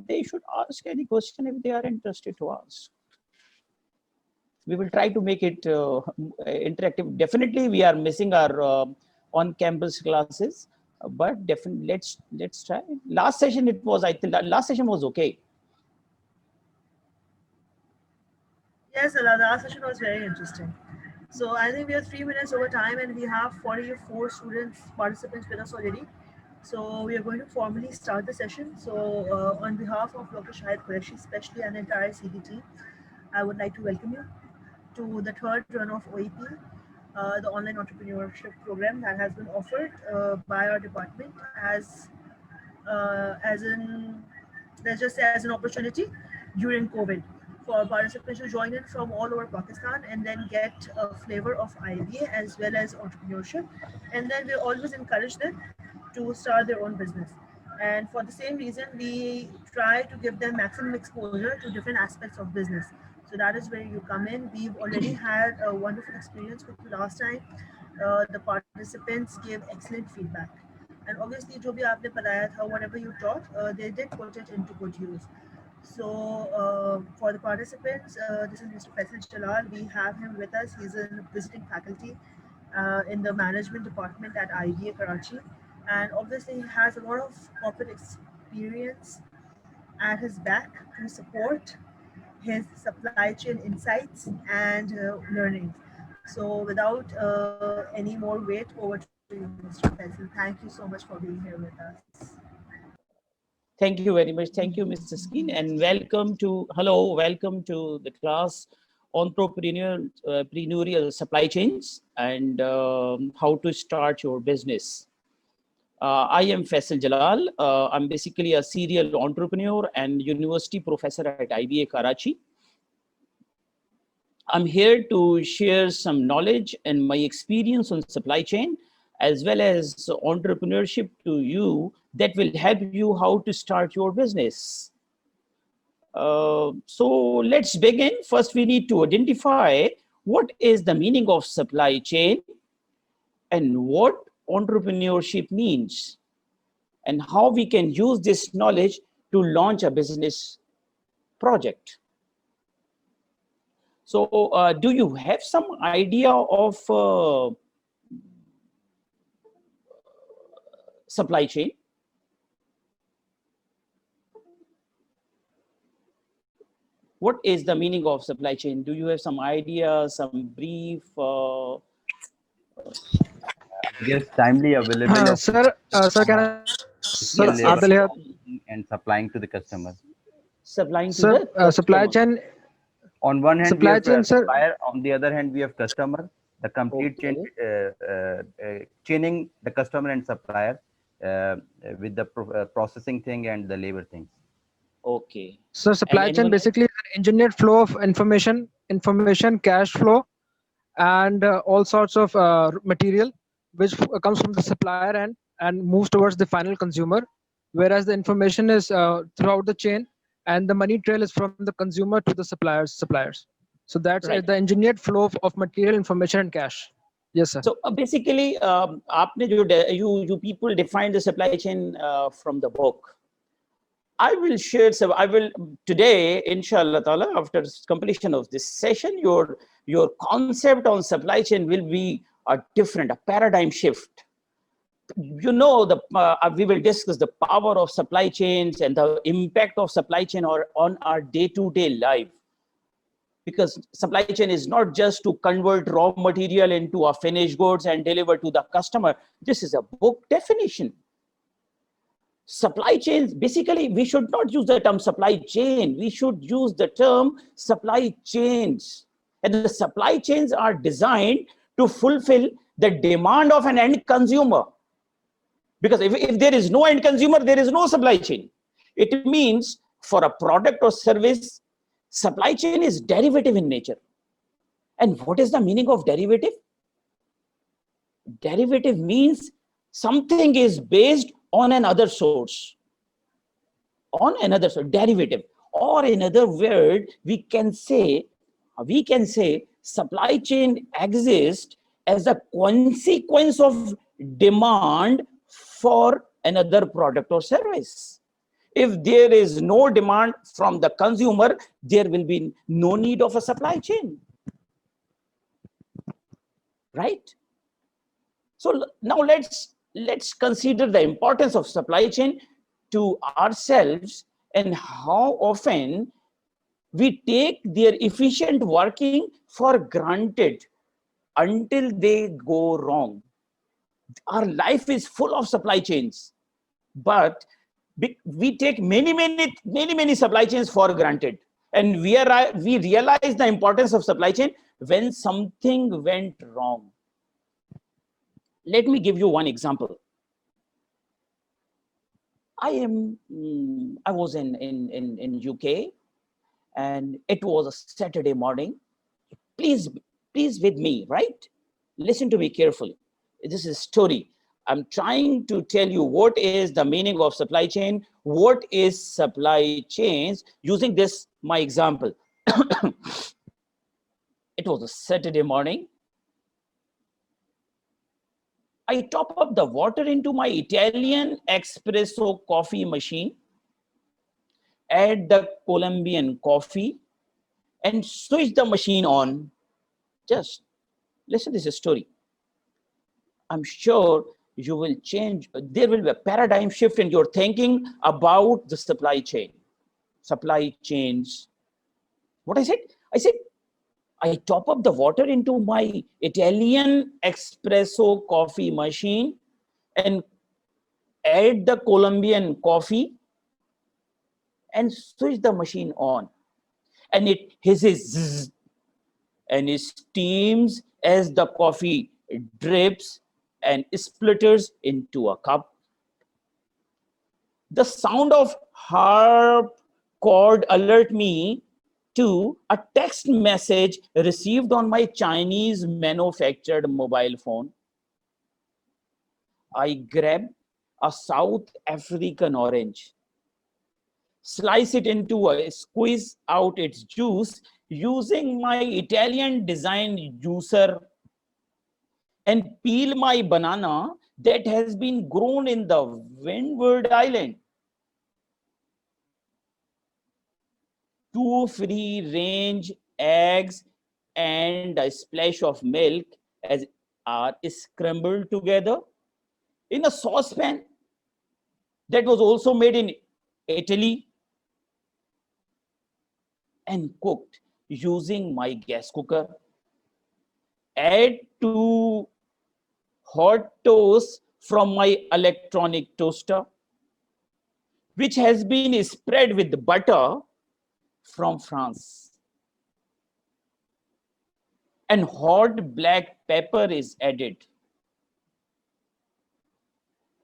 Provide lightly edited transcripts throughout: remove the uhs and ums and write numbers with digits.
they should ask any question if they are interested to ask. We will try to make it interactive. Definitely, we are missing our on-campus classes, but definitely let's try. Last session it was, I think, last session was okay. Yes, the last session was very interesting. So I think we are 3 minutes over time, and we have 44 students participants with us already. So we are going to formally start the session. So on behalf of Dr. Shahid Qureshi, especially, and the entire CD team, I would like to welcome you to the third run of OEP, the online entrepreneurship program that has been offered by our department as in, let's just say, as an opportunity during COVID for participants to join in from all over Pakistan and then get a flavor of IBA as well as entrepreneurship. And then we always encourage them to start their own business. And for the same reason, we try to give them maximum exposure to different aspects of business. So that is where you come in. We've already had a wonderful experience with you last time. The participants gave excellent feedback. And obviously, जो भी आपने पढ़ाया था, whatever you taught, they did put it into good use. So for the participants, this is Mr. Faisal Jalal. We have him with us. He's a visiting faculty in the management department at IBA Karachi. And obviously, he has a lot of corporate experience at his back to support his supply chain insights and learnings. So without any more wait, over to you, Mr. Faisal. Thank you so much for being here with us. Thank you very much. Thank you, Mr. Skin, and welcome to the class entrepreneurial supply chains and how to start your business. I am Faisal Jalal. I'm basically a serial entrepreneur and university professor at IBA Karachi. I'm here to share some knowledge and my experience on supply chain as well as entrepreneurship to you that will help you how to start your business. So let's begin. First, we need to identify what is the meaning of supply chain and what entrepreneurship means and how we can use this knowledge to launch a business project. So do you have some idea of supply chain? What is the meaning of supply chain? Do you have some idea, some brief? Yes, timely available of Sir, can I? Sir, Yes, Adil here. and supplying to the customer. Supplying to Sir, the supply customer. chain. On one hand, Supply we have chain, sir. supplier. On the other hand, we have customer. The complete chain, chaining the customer and supplier with the processing thing and the labor things. Okay. So supply chain basically is an engineered flow of information, cash flow, and all sorts of material which comes from the supplier end and moves towards the final consumer, whereas the information is throughout the chain and the money trail is from the consumer to the suppliers. So that's Right. the engineered flow of material, information, and cash. Yes, sir. So basically, you people define the supply chain from the book. I will share. So I will today, inshallah ta'ala, after completion of this session, your concept on supply chain will be a paradigm shift. You know, we will discuss the power of supply chains and the impact of supply chain on our day-to-day life. Because supply chain is not just to convert raw material into a finished goods and deliver to the customer. This is a book definition. Supply chains, basically, we should not use the term supply chain. We should use the term supply chains. And the supply chains are designed to fulfill the demand of an end consumer. Because if there is no end consumer, there is no supply chain. It means for a product or service, supply chain is derivative in nature. And what is the meaning of derivative? Derivative means something is based on another source. On another source, derivative. Or in other word, we can say supply chain exists as a consequence of demand for another product or service. If there is no demand from the consumer, there will be no need of a supply chain. Right? So now let's consider the importance of supply chain to ourselves and how often we take their efficient working for granted until they go wrong. Our life is full of supply chains, but we take many supply chains for granted, and we realize the importance of supply chain when something went wrong. Let me give you one example. I was in UK, and it was a Saturday morning. Please with me, right? Listen to me carefully. This is a story. I'm trying to tell you what is the meaning of supply chain, what is supply chains, using this, my example. It was a Saturday morning. I top up the water into my Italian espresso coffee machine, add the Colombian coffee, and switch the machine on. Just listen to this story. I'm sure you will change. There will be a paradigm shift in your thinking about the supply chain. Supply chains. What I said? I top up the water into my Italian espresso coffee machine and add the Colombian coffee and switch the machine on. And it hisses zzz, and it steams as the coffee drips and splatters into a cup. The sound of harp chord alert me to a text message received on my Chinese manufactured mobile phone. I grab a South African orange, slice it into a, squeeze out its juice using my Italian designed juicer, and peel my banana that has been grown in the Windward Island. 2 free range eggs and a splash of milk as are scrambled together in a saucepan that was also made in Italy and cooked using my gas cooker. Add 2 hot toast from my electronic toaster, which has been spread with butter from France. And hot black pepper is added.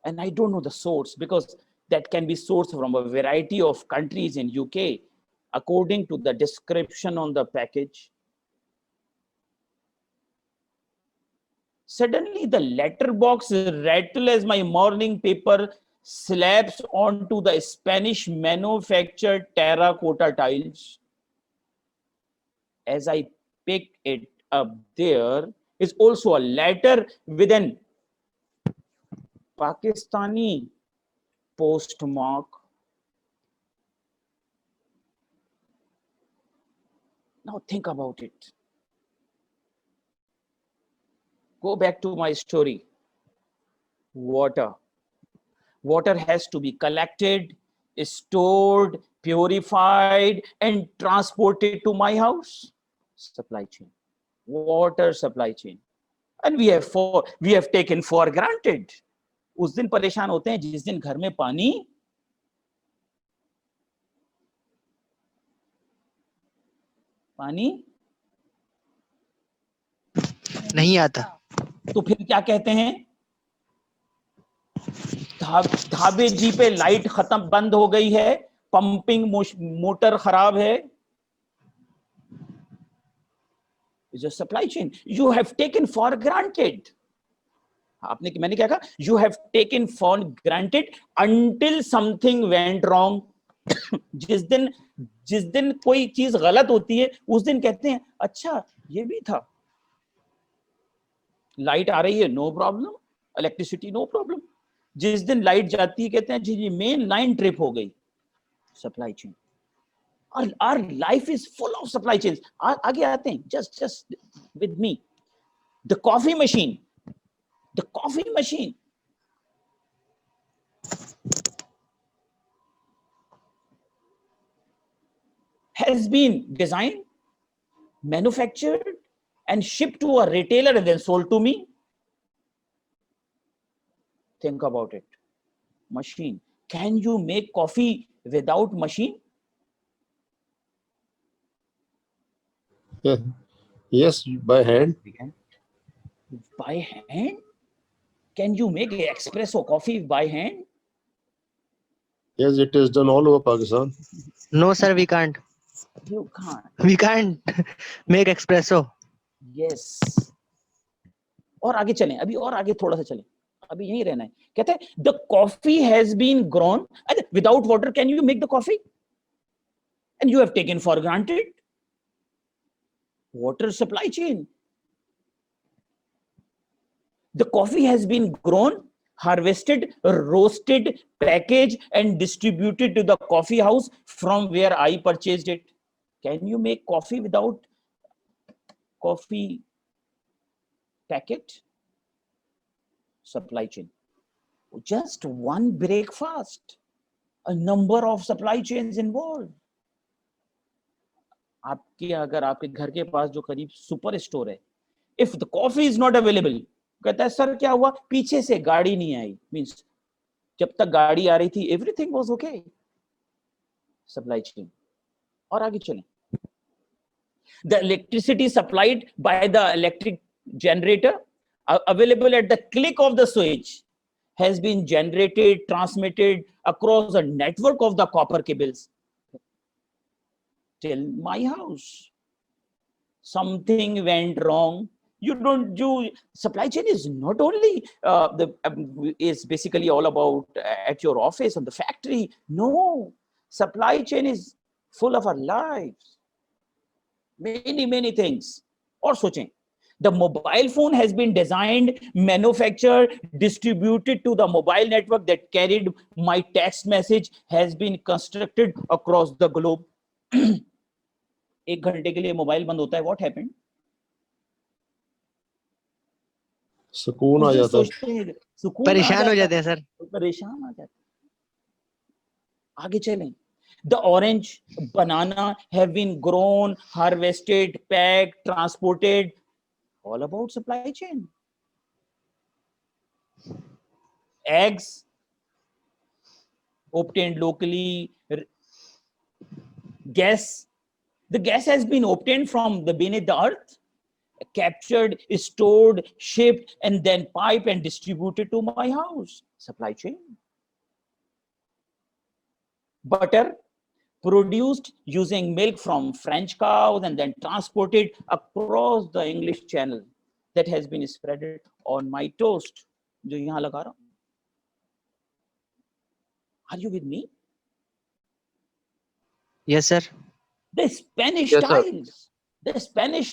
And I don't know the source, because that can be sourced from a variety of countries in UK, according to the description on the package. Suddenly the letterbox rattle as my morning paper slaps onto the Spanish manufactured terracotta tiles. As I pick it up, there is also a letter with an Pakistani postmark. Now think about it. Go back to my story. Water. Water has to be collected, stored, purified, and transported to my house. Supply chain. Water supply chain. And we have taken for granted. उस दिन परेशान होते हैं जिस दिन घर में पानी नहीं आता, तो फिर क्या कहते हैं? धाबे जी पे लाइट खत्म बंद हो गई है, पंपिंग मोटर खराब है. It's a supply chain. You have taken for granted. मैंने क्या कहा? You have taken for granted until something went wrong. जिस दिन कोई चीज गलत होती है, उस दिन कहते हैं अच्छा ये भी था. लाइट आ रही है, no problem. Electricity, no problem. जिस दिन लाइट जाती है, कहते हैं जी मेन लाइन ट्रिप हो गई. supply chain. Our life is full of supply chains. आगे आते हैं, just with me. The coffee machine has been designed, manufactured, and shipped to a retailer and then sold to me. Think about it. Machine. Can you make coffee without machine? Yeah. Yes, by hand. We can. By hand? Can you make espresso coffee by hand? Yes, it is done all over Pakistan. No, sir, we can't. You can't. We can't make espresso. Yes. और आगे चलें, अभी और आगे थोड़ा सा चलें, अभी यहीं रहना है. कहते हैं the coffee has been grown and without water can you make the coffee? And you have taken for granted water supply chain. The coffee has been grown, harvested, roasted, packaged, and distributed to the coffee house from where I purchased it. Can you make coffee without coffee packet? Supply chain. Just one breakfast, a number of supply chains involved. आपके अगर आपके घर के पास जो करीब super store है, if the coffee is not available, कहता है सर क्या हुआ, पीछे से गाड़ी नहीं आई, मींस जब तक गाड़ी आ रही थी everything was okay. Supply chain. और आगे चलें. The electricity supplied by the electric generator available at the click of the switch has been generated, transmitted across a network of the copper cables till my house. Something went wrong. Supply chain is not only is basically all about at your office or the factory. No, supply chain is full of our lives. Many things. Or सोचें, the mobile phone has been designed, manufactured, distributed to the mobile network that carried my text message has been constructed across the globe. एक घंटे के लिए mobile बंद होता है, what happened? सुकून आ जाता है. परेशान हो जाते हैं सर. परेशान आ जाते हैं. आगे चलें. The orange, banana have been grown, harvested, packed, transported. All about supply chain. Eggs obtained locally. Gas. The gas has been obtained from the beneath the earth, captured, stored, shipped, and then piped and distributed to my house. Supply chain. Butter produced using milk from French cows and then transported across the English Channel that has been spread on my toast. जो यहाँ लगा रहा हूँ. Are you with me? Yes, sir. The Spanish Yes, sir.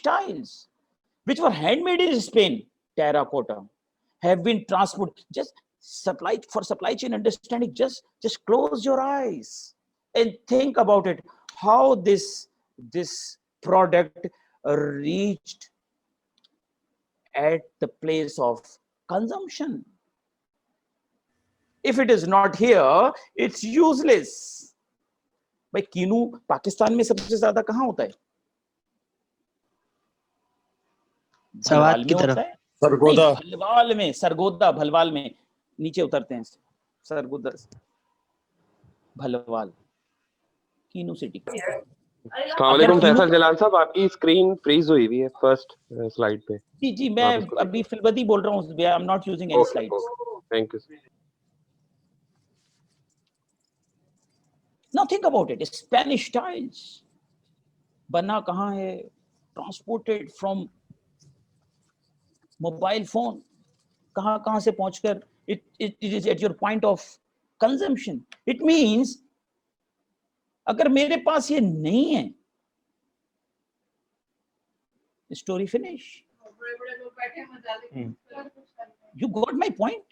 tiles, which were handmade in Spain, terracotta, have been transported. Just supply chain understanding. Just close your eyes and think about it. How this product reached at the place of consumption. If it is not here, it's useless. भाई कीनू पाकिस्तान में सबसे ज्यादा कहाँ होता है? सवात की तरफ. सरगोदा. भलवाल में, सरगोदा भलवाल में नीचे उतरते हैं. सरगोदा भलवाल कीनू सिटी. अस्सलामुअलैकुम फैसल जलाल साहब, आपकी स्क्रीन फ्रीज हुई हुई है फर्स्ट स्लाइड पे. जी मैं अभी फिलवदी बोल रहा हूँ. I am not using any slides. Thank you. Now think about it. Spanish tiles. बना कहाँ है? Transported from mobile phone. कहाँ से पहुंचकर it is at your point of consumption. It means अगर मेरे पास ये नहीं है, story finish. You got my point?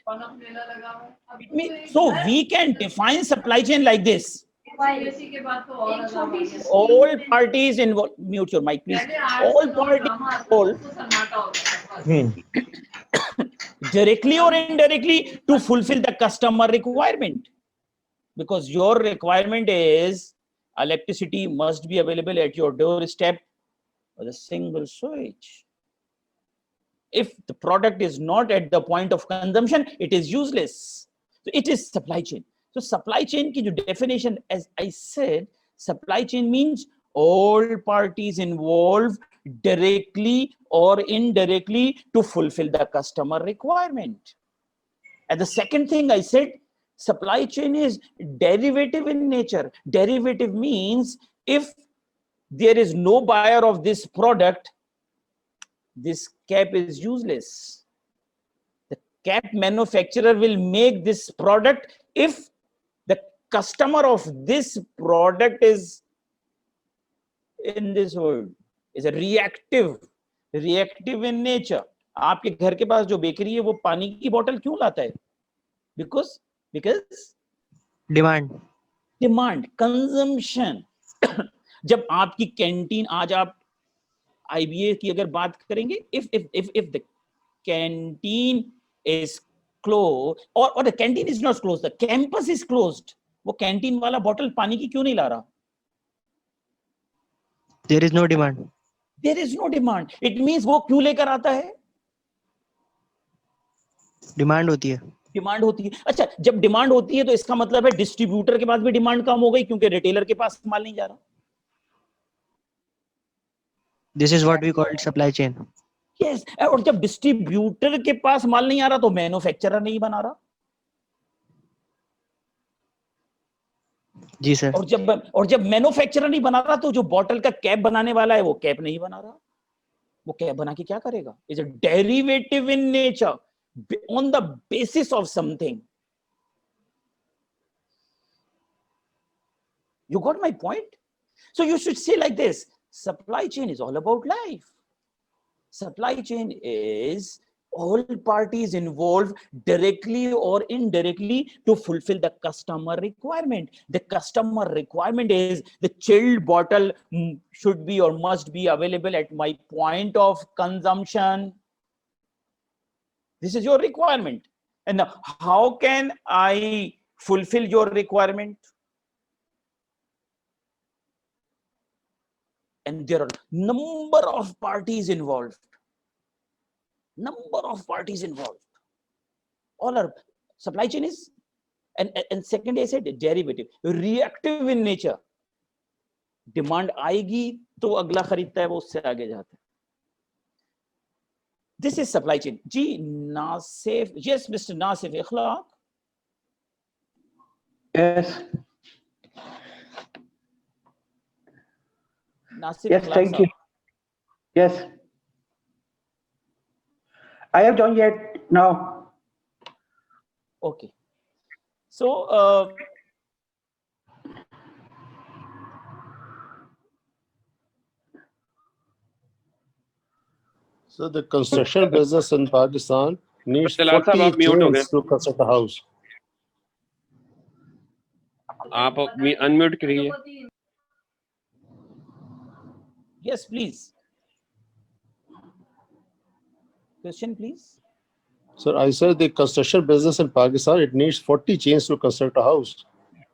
So we can define supply chain like this. All parties involved. Mute your mic, please. All parties involved, directly or indirectly, to fulfill the customer requirement. Because your requirement is electricity must be available at your doorstep with a single switch. If the product is not at the point of consumption, it is useless. So it is supply chain. So supply chain ki jo definition, as I said, supply chain means all parties involved directly or indirectly to fulfill the customer requirement. And the second thing I said, supply chain is derivative in nature. Derivative means if there is no buyer of this product, this cap is useless. The cap manufacturer will make this product if the customer of this product is in this world, is a reactive in nature. आपके घर के पास जो bakery है वो पानी की बोतल क्यों लाता है? Because demand consumption. जब आपकी कैंटीन, आज आप IBA की अगर बात करेंगे, if the canteen is closed or the canteen is not closed, the campus is closed, वो कैंटीन वाला बॉटल पानी की क्यों नहीं ला रहा? There is no demand. There is no demand. It means वो क्यों लेकर आता है? डिमांड होती है. डिमांड होती है. अच्छा, जब डिमांड होती है तो इसका मतलब है डिस्ट्रीब्यूटर के पास भी डिमांड कम हो गई क्योंकि रिटेलर के पास माल नहीं जा रहा. This is what we called supply chain. Yes, और जब डिस्ट्रीब्यूटर के पास माल नहीं आ रहा तो मैन्युफैक्चरर नहीं बना रहा. जी सर. और जब मैन्युफैक्चरर नहीं बना रहा तो जो बॉटल का कैप बनाने वाला है वो कैप नहीं बना रहा. वो कैप बना के क्या करेगा? Is a derivative in nature on the basis of something. You got my point? So you should say like this: supply chain is all about life. Supply chain is all parties involved directly or indirectly to fulfill the customer requirement. The customer requirement is the chilled bottle should be or must be available at my point of consumption. This is your requirement. And now, how can I fulfill your requirement? And there are number of parties involved. All are supply chain is, and second I said derivative, reactive in nature. Demand आएगी तो अगला खरीदता है, वो उससे आगे जाता है. This is supply chain. Ji Nasif, yes, Mr. Nasif Ikhlaq. Yes. Nasif Yes, Ikhlaq thank you. sahab. Yes. I have joined yet now. Okay. So, So the construction business in Pakistan needs Jalal sahab, 40 आप mute हो गए. chains to construct a house. आप unmute करिए. yes, please. Question, please. Sir, I said the construction business in Pakistan, it needs 40 chains to construct a house.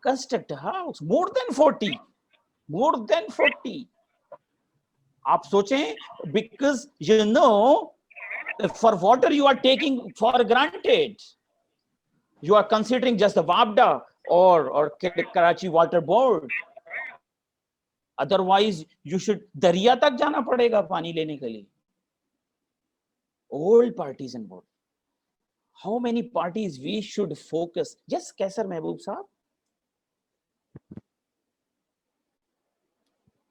Construct a house. More than 40. More than 40. आप सोचें, because you know, for water you are taking for granted. You are considering just the WAPDA or Karachi Water Board. Otherwise, you should दरिया तक जाना पड़ेगा पानी लेने के लिए. All parties involved. How many parties we should focus? Yes, Kaisar Mehboob Saab.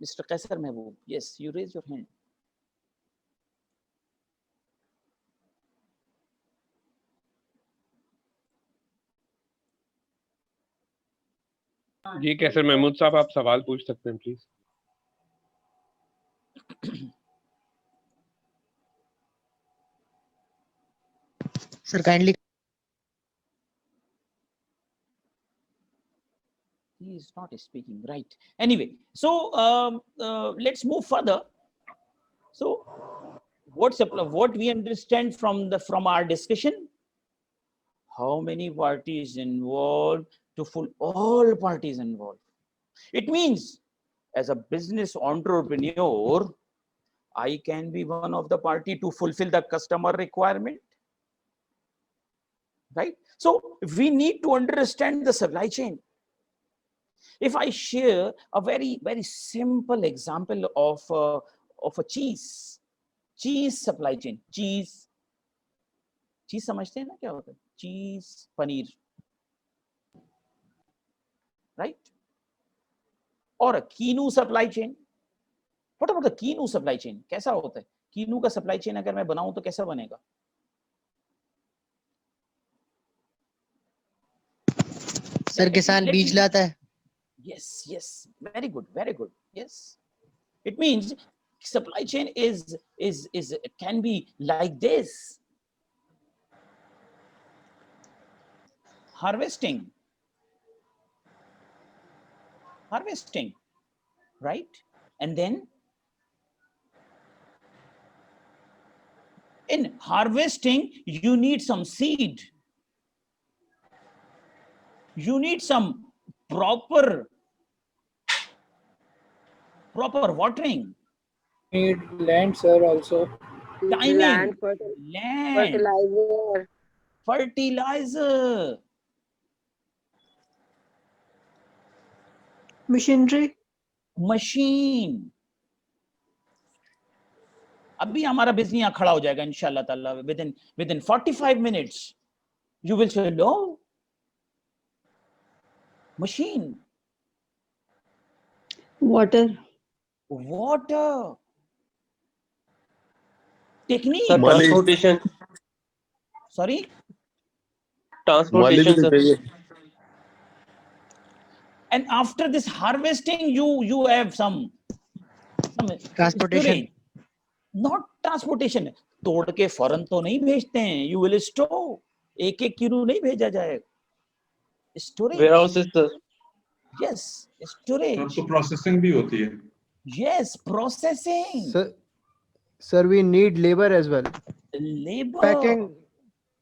Mr. Kaisar Mehboob, yes, you raise your hand. जी कैसर महमूद साहब, आप सवाल पूछ सकते हैं please. Sir kindly. he is not speaking, right? Anyway, so let's move further. So what we understand from our discussion, how many parties involved to full all parties involved. It means as a business entrepreneur, I can be one of the party to fulfill the customer requirement, right? So we need to understand the supply chain. If I share a very simple example of a cheese supply chain, cheese समझते हैं ना क्या होता है? Cheese, paneer, right? और kinnow supply chain. What about the kinnow supply chain? कैसा होता है? कीनू का सप्लाई चेन अगर मैं बनाऊं तो कैसा बनेगा? सर किसान बीज लाता है. Yes, very good. Yes, it means supply chain is can be like this. Harvesting, right? And then in harvesting, you need some seed. You need some proper watering. Need land, sir, also. Timing. Land, Land. Fertilizer. Machinery. Machine. अभी हमारा business यहाँ खड़ा हो जाएगा इंशाल्लाह ताला. Within 45 minutes, you will say, no. Machine. water, Technique. Sir, transportation. Sorry. Transportation, sir. And after this harvesting, you have some Transportation. storage. Not transportation. तोड़ के फौरन तो नहीं भेजते हैं. You will store. एक किलो नहीं भेजा जाएगा. Storage. Warehouses, sir. Yes, storage. तो प्रोसेसिंग भी होती है. Yes, processing. Sir, we need labor as well. Labor.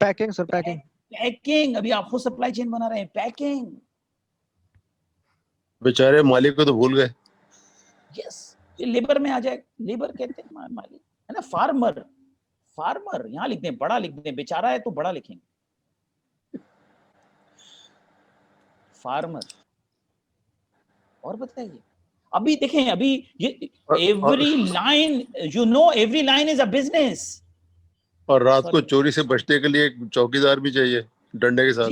Packing, sir, packing. Packing. अभी आपको सप्लाई चेन बना रहे हैं. Packing. बेचारे मालिक को तो भूल गए. Yes. ये लेबर में आ जाए. लेबर कहते हैं मालिक है ना. फार्मर यहाँ लिखते हैं, बड़ा लिखते हैं. बेचारा है तो बड़ा लिखेंगे. फार्मर. और बताइए. अभी देखें, अभी ये every line is a business. और रात को चोरी से बचने के लिए एक चौकीदार भी चाहिए डंडे के साथ.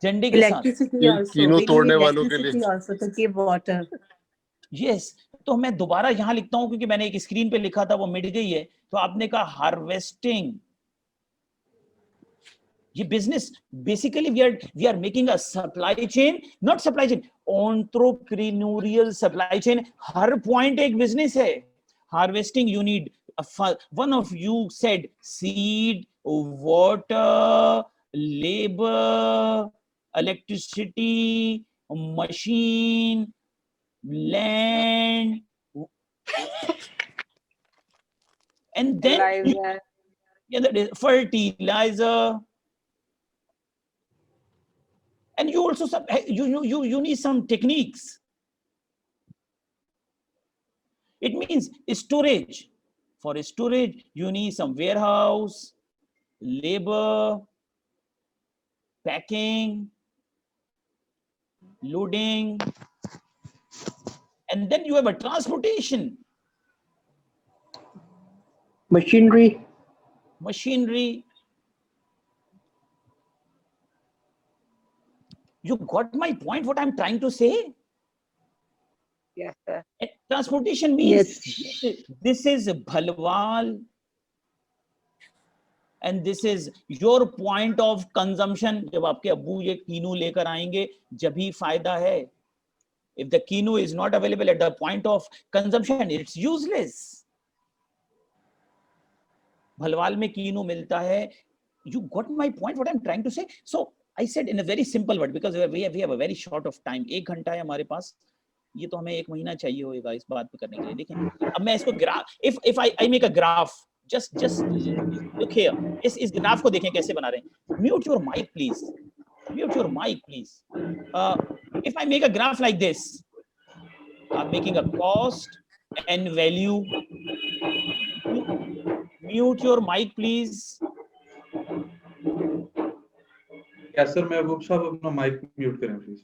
झंडे के साथ. electricity also. तीनों We need तोड़ने वालों के electricity लिए. also to give water. Yes. तो मैं दोबारा यहाँ लिखता हूँ क्योंकि मैंने एक स्क्रीन पे लिखा था वो मिट गई है. तो आपने कहा हार्वेस्टिंग. ये business basically we are making a supply chain, not supply chain, entrepreneurial supply chain. हर पॉइंट एक बिजनेस है. Harvesting you need one of you said seed, water, labor, electricity, machine, land, and then fertilizer, and you also you need some techniques. It means storage. For storage, you need some warehouse, labor, packing, loading, and then you have a transportation. Machinery. You got my point, what I'm trying to say? Yes, sir. Transportation means Yes. this is Bhalwal and this is your point of consumption. जब आपके अब्बू ये कीनू लेकर आएंगे जब ही फायदा है. If the kinnow is not available at the point of consumption, it's useless. Bhalwal में कीनू मिलता है. You got my point, what I'm trying to say? So I said in a very simple word because we have a very short of time. 1 घंटा है हमारे पास, ये तो हमें 1 महीना चाहिए होगा इस बात पे करने के लिए. देखें अब मैं इसको graph, if I make a graph, just look here, इस ग्राफ को देखें कैसे बना रहे हैं. Mute your mic please. Mute your mic please. If I make a graph like this, I'm making a cost and value. Mute your mic please. Yes sir, महबूब साहब अपना mic mute करें प्लीज.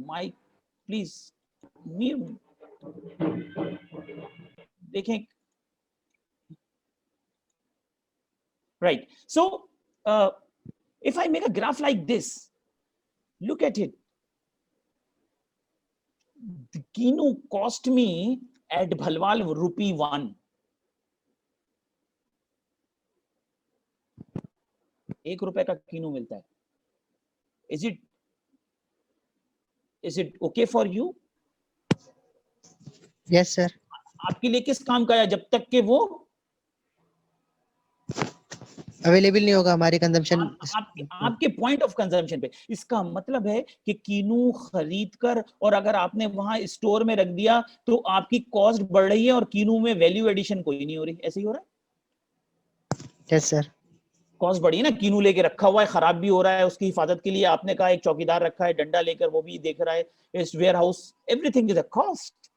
Mic please mute. देखें. Right. So if I make a graph like this, look at it. The Kinu cost me at Bhalwal ₹1. 1 रुपए का कीनू मिलता है. Is it okay for you? Yes sir. आपके लिए किस काम का है जब तक के वो अवेलेबल नहीं होगा हमारे कंजम्पशन. आपके पॉइंट ऑफ कंजम्पशन पे. इसका मतलब है कि कीनू खरीद कर और अगर आपने वहां स्टोर में रख दिया तो आपकी कॉस्ट बढ़ रही है और कीनू में वैल्यू एडिशन कोई नहीं हो रही. ऐसे ही हो रहा है. Yes sir. कॉस्ट बढ़ी है ना. कीनू लेके रखा हुआ है, खराब भी हो रहा है, उसकी हिफाजत के लिए आपने कहा एक चौकीदार रखा है डंडा लेकर, वो भी देख रहा है. इस warehouse, everything is a cost.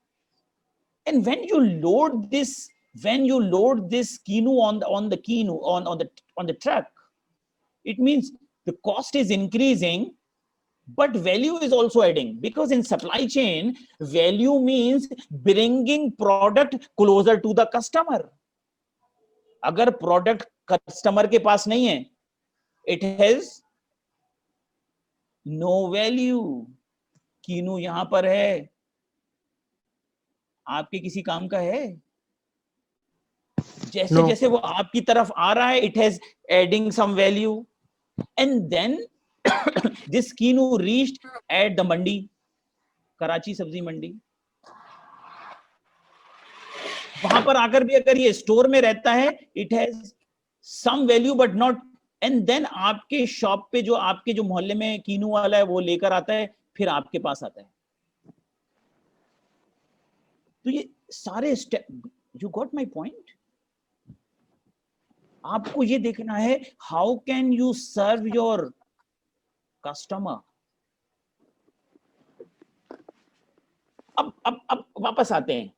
And when you load this kinnow on the truck, it means the cost is increasing but value is also adding, because in supply chain value means bringing product closer to the customer. अगर product customer के पास नहीं है, it has no value. Kinnow यहां पर है, आपके किसी काम का है? जैसे No. जैसे वो आपकी तरफ आ रहा है, it has adding some value. And then this kinnow reached at the मंडी, कराची सब्जी मंडी. वहां पर आकर भी अगर ये स्टोर में रहता है, it has some value but not. And then आपके शॉप पे जो आपके जो मोहल्ले में कीनू वाला है वो लेकर आता है, फिर आपके पास आता है. तो ये सारे step, you got my point? आपको ये देखना है how can you serve your customer. अब वापस आते हैं.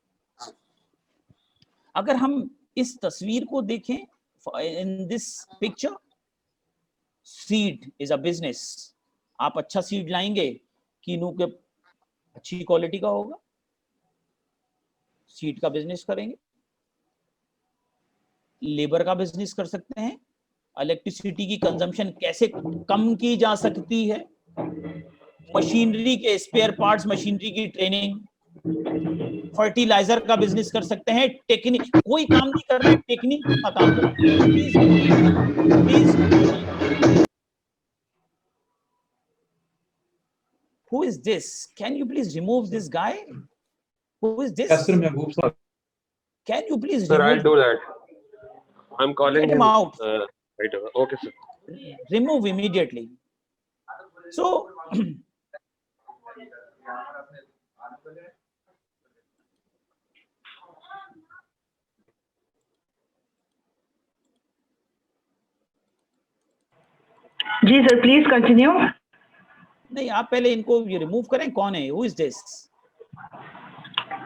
अगर हम इस तस्वीर को देखें, in this picture, seed is a business. आप अच्छा सीड लाएंगे, कीनू के अच्छी क्वालिटी का होगा, सीड का बिजनेस करेंगे. लेबर का बिजनेस कर सकते हैं. इलेक्ट्रिसिटी की कंजम्पशन कैसे कम की जा सकती है, मशीनरी के स्पेयर पार्ट्स, मशीनरी की ट्रेनिंग, फर्टिलाइजर का बिजनेस कर सकते हैं. टेक्निक, कोई काम नहीं कर रहा है, टेक्निक का काम कर रहे हैं. Please who is this? Can you please remove this guy? Who is this? Yes sir, महबूब साहब. Can you please Sir, I'll remove do that. I'm calling Get him out. Right away. Okay, sir. Remove immediately. So जी sir, please continue. नहीं, आप पहले इनको ये remove करें. कौन है? Who is this?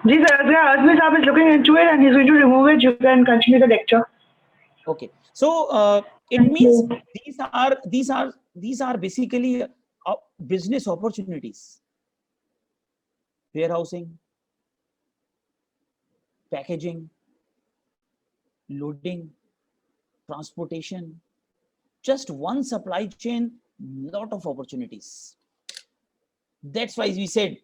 जी सर, Azmi साहब is looking into it and he's going to remove it. You can continue the lecture. Okay. So it means these are basically business opportunities. Warehousing, packaging, loading, transportation. Just one supply chain, lot of opportunities. That's why we said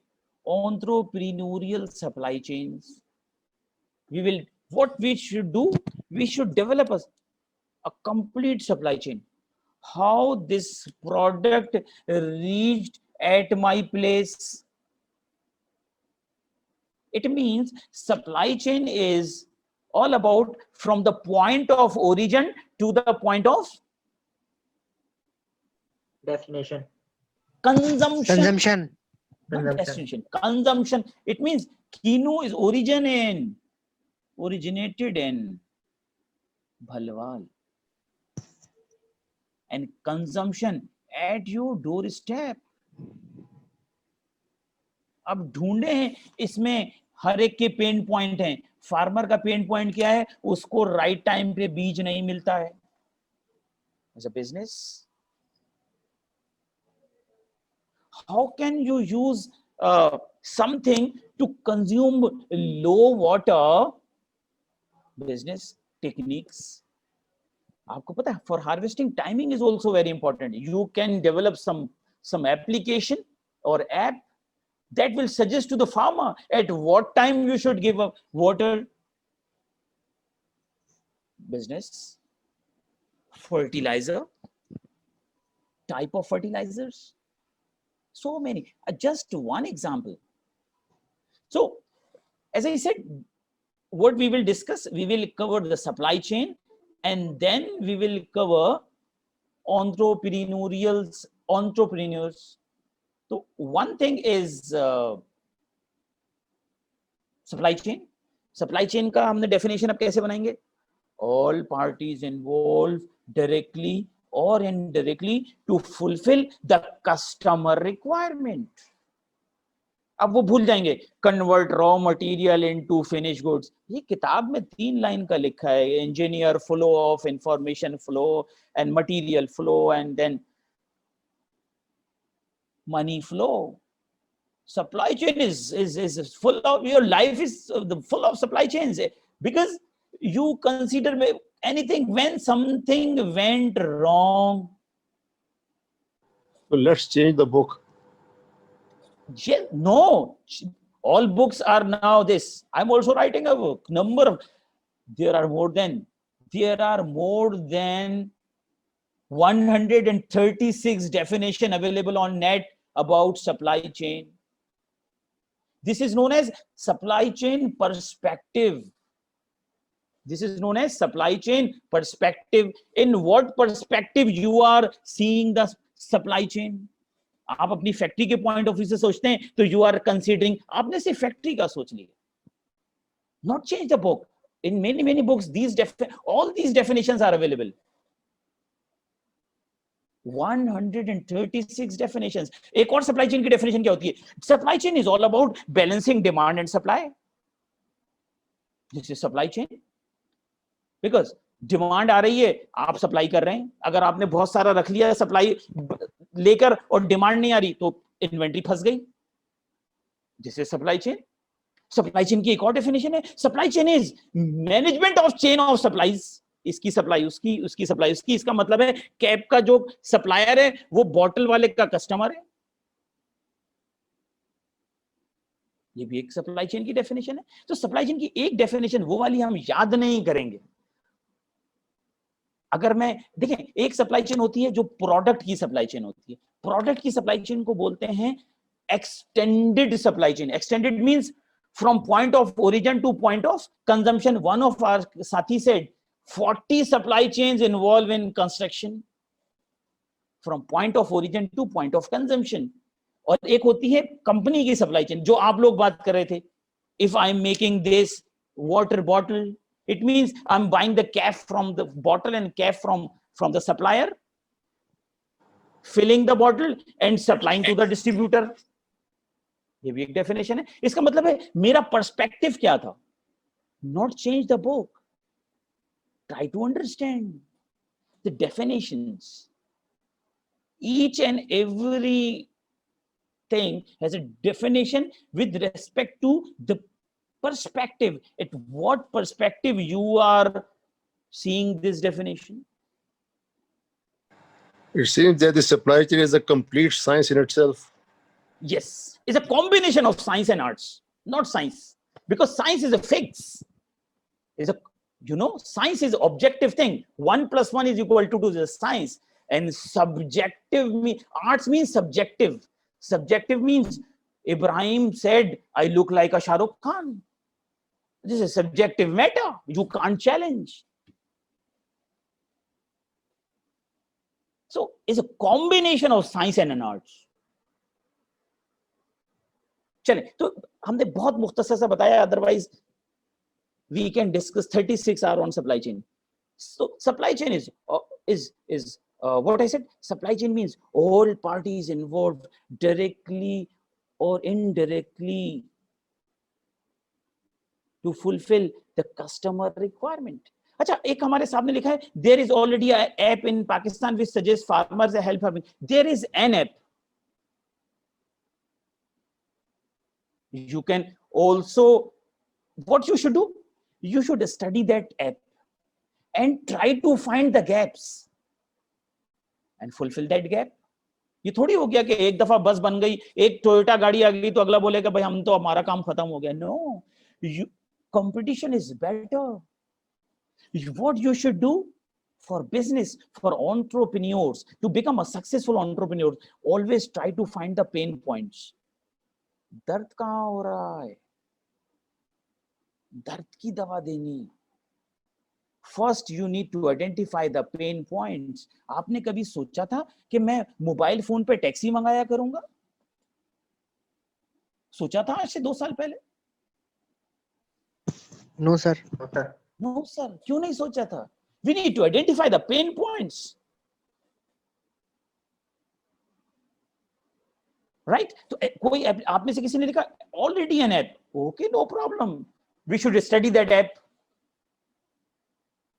entrepreneurial supply chains. What we should do, we should develop a complete supply chain. How this product reached at my place. It means supply chain is all about from the point of origin to the point of Destination. Consumption. Consumption. Not destination. Consumption. It means Kino is originated in Bhalwal. And consumption at your doorstep. अब ढूंढे हैं इसमें हर एक के pain point हैं. Farmer का pain point क्या है? उसको राइट टाइम पे बीज नहीं मिलता है. As a business, how can you use something to consume low water? Business techniques. आपको पता है, for harvesting timing is also very important. You can develop some application or app that will suggest to the farmer at what time you should give up water. Business, fertilizer, type of fertilizers, so many. Just one example. So, as I said, what we will discuss, we will cover the supply chain, and then we will cover entrepreneurs. So one thing is supply chain. Supply chain का हमने definition अब कैसे बनाएंगे? All parties involved directly or indirectly to fulfill the customer requirement. अब वो भूल जाएंगे. Convert raw material into finished goods. ये किताब में 3 लाइन का लिखा है. Engineer flow of information flow and material flow and then money flow. Supply chain is full of, your life is full of supply chains, because you consider anything when something went wrong. So let's change the book. No, all books are now this. I'm also writing a book. There are more than 136 definition available on net about supply chain. This is known as supply chain perspective. This is known as supply chain perspective. In what perspective you are seeing the supply chain? आप अपनी factory के point of view से सोचते हैं तो you are considering, आपने सिर्फ factory का सोच लिया. Not change the book. In many books, all these definitions are available. 136 definitions. एक और सप्लाई चेन की डेफिनेशन क्या होती है? Supply chain is all about balancing demand and supply. This is supply chain. Because demand आ रही है, आप सप्लाई कर रहे हैं. अगर आपने बहुत सारा रख लिया सप्लाई लेकर और डिमांड नहीं आ रही तो इन्वेंट्री फंस गई. This is supply chain. Supply chain की एक और डेफिनेशन है. Supply chain is management of chain of supplies. इसकी सप्लाई उसकी सप्लाई उसकी. इसका मतलब है कैप का जो सप्लायर है वो बॉटल वाले का कस्टमर है. ये भी एक सप्लाई चेन की डेफिनेशन है. तो सप्लाई चेन की एक डेफिनेशन वो वाली हम याद नहीं करेंगे. अगर मैं देखें, एक सप्लाई चेन होती है जो प्रोडक्ट की सप्लाई चेन होती है. प्रोडक्ट की सप्लाई चेन को बोलते हैं extended supply chain. Extended means from point of origin to point of consumption. One of our साथी said 40 supply chains involved in construction from point of origin to point of consumption. और एक होती है company की supply chain जो आप लोग बात कर रहे थे. If I'm making this water bottle, it means I'm buying the cap from the bottle and cap from the supplier, filling the bottle and supplying to the distributor. ये भी एक डेफिनेशन है. इसका मतलब है मेरा पर्सपेक्टिव क्या था? Not change the book. Try to understand the definitions. Each and every thing has a definition with respect to the perspective. At what perspective you are seeing this definition? It seems that the supply chain is a complete science in itself. Yes, it's a combination of science and arts, not science, because science is a fix. Science is objective thing. 1 + 1 is equal to 2 is science. And subjective arts means subjective. Subjective means Ibrahim said, I look like a Shah Rukh Khan. This is subjective matter. You can't challenge. So it's a combination of science and an arts. चले, तो हमने बहुत मुख्तसर सा बताया, otherwise we can discuss 36 hours on supply chain. So supply chain is what I said. Supply chain means all parties involved directly or indirectly to fulfill the customer requirement. अच्छा, एक हमारे सामने लिखा है, there is already an app in Pakistan which suggests farmers a help farming. There is an app. You can also, what you should do, you should study that app and try to find the gaps and fulfill that gap. ये थोड़ी हो गया कि एक दफा बस बन गई, एक टोयोटा गाड़ी आ गई तो अगला बोलेगा भाई हम तो हमारा काम खत्म हो गया. No, competition is better. What you should do for business, for entrepreneurs, to become a successful entrepreneur, always try to find the pain points. दर्द कहाँ हो रहा है, दर्द की दवा देनी. First you need to identify the pain points. आपने कभी सोचा था कि मैं मोबाइल फोन पे टैक्सी मंगाया करूंगा? सोचा था आज से 2 साल पहले? No sir. No sir, क्यों नहीं सोचा था? We need to identify the pain points. Right? तो कोई आप में से किसी ने लिखा already an app. Okay, no problem. We should study that app.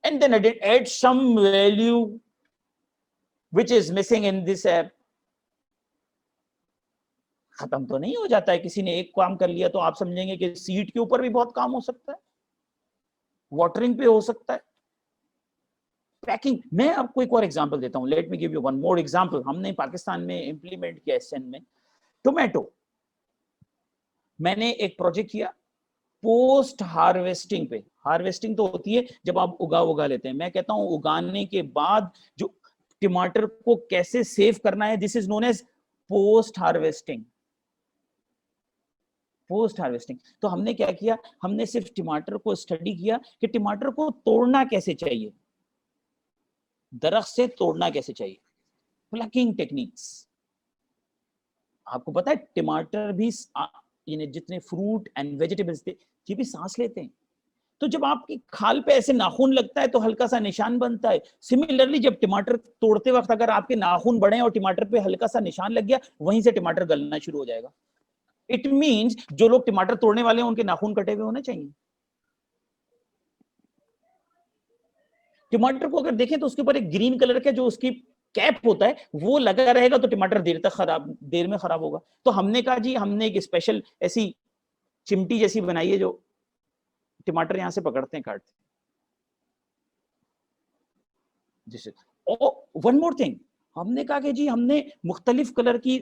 And then add some value which is missing in this app. खत्म तो नहीं हो जाता है. किसी ने एक काम कर लिया तो आप समझेंगे कि सीट के ऊपर भी बहुत काम हो सकता है, वाटरिंग पे हो सकता है, पैकिंग. मैं आपको एक और एग्जांपल देता हूं. Let me give you one more example. हमने पाकिस्तान में इंप्लीमेंट किया एसएन में टोमेटो. मैंने एक प्रोजेक्ट किया पोस्ट हार्वेस्टिंग पे. हार्वेस्टिंग तो होती है जब आप उगा लेते हैं. मैं कहता हूं उगाने के बाद जो टमाटर को कैसे सेव करना है, this is known as post harvesting. Post harvesting. तो हमने क्या किया, हमने सिर्फ टमाटर को स्टडी किया कि टमाटर को तोड़ना कैसे चाहिए, दरख्त से तोड़ना कैसे चाहिए, प्लकिंग टेक्निक्स. आपको पता है टमाटर भी जितने फ्रूट एंड वेजिटेबल्स थे ये भी सांस लेते हैं. तो जब आपकी खाल पे ऐसे नाखून लगता है तो हल्का सा निशान बनता है. सिमिलरली जब टमाटर तोड़ते वक्त अगर आपके नाखून बढ़े और टमाटर पे हल्का सा निशान लग गया, वहीं से टमाटर गलना शुरू हो जाएगा. इट मींस जो लोग टमाटर तोड़ने वाले हैं उनके नाखून कटे हुए होने चाहिए. टमाटर को अगर देखें तो उसके ऊपर एक ग्रीन कलर का जो उसकी कैप होता है वो लगा रहेगा तो टमाटर देर में खराब होगा. तो हमने कहा जी हमने एक स्पेशल ऐसी चिमटी जैसी बनाई है जो टमाटर यहां से पकड़ते हैं, काटते हैं. जैसे वन मोर थिंग, हमने कहा कि जी हमने मुख्तलिफ कलर की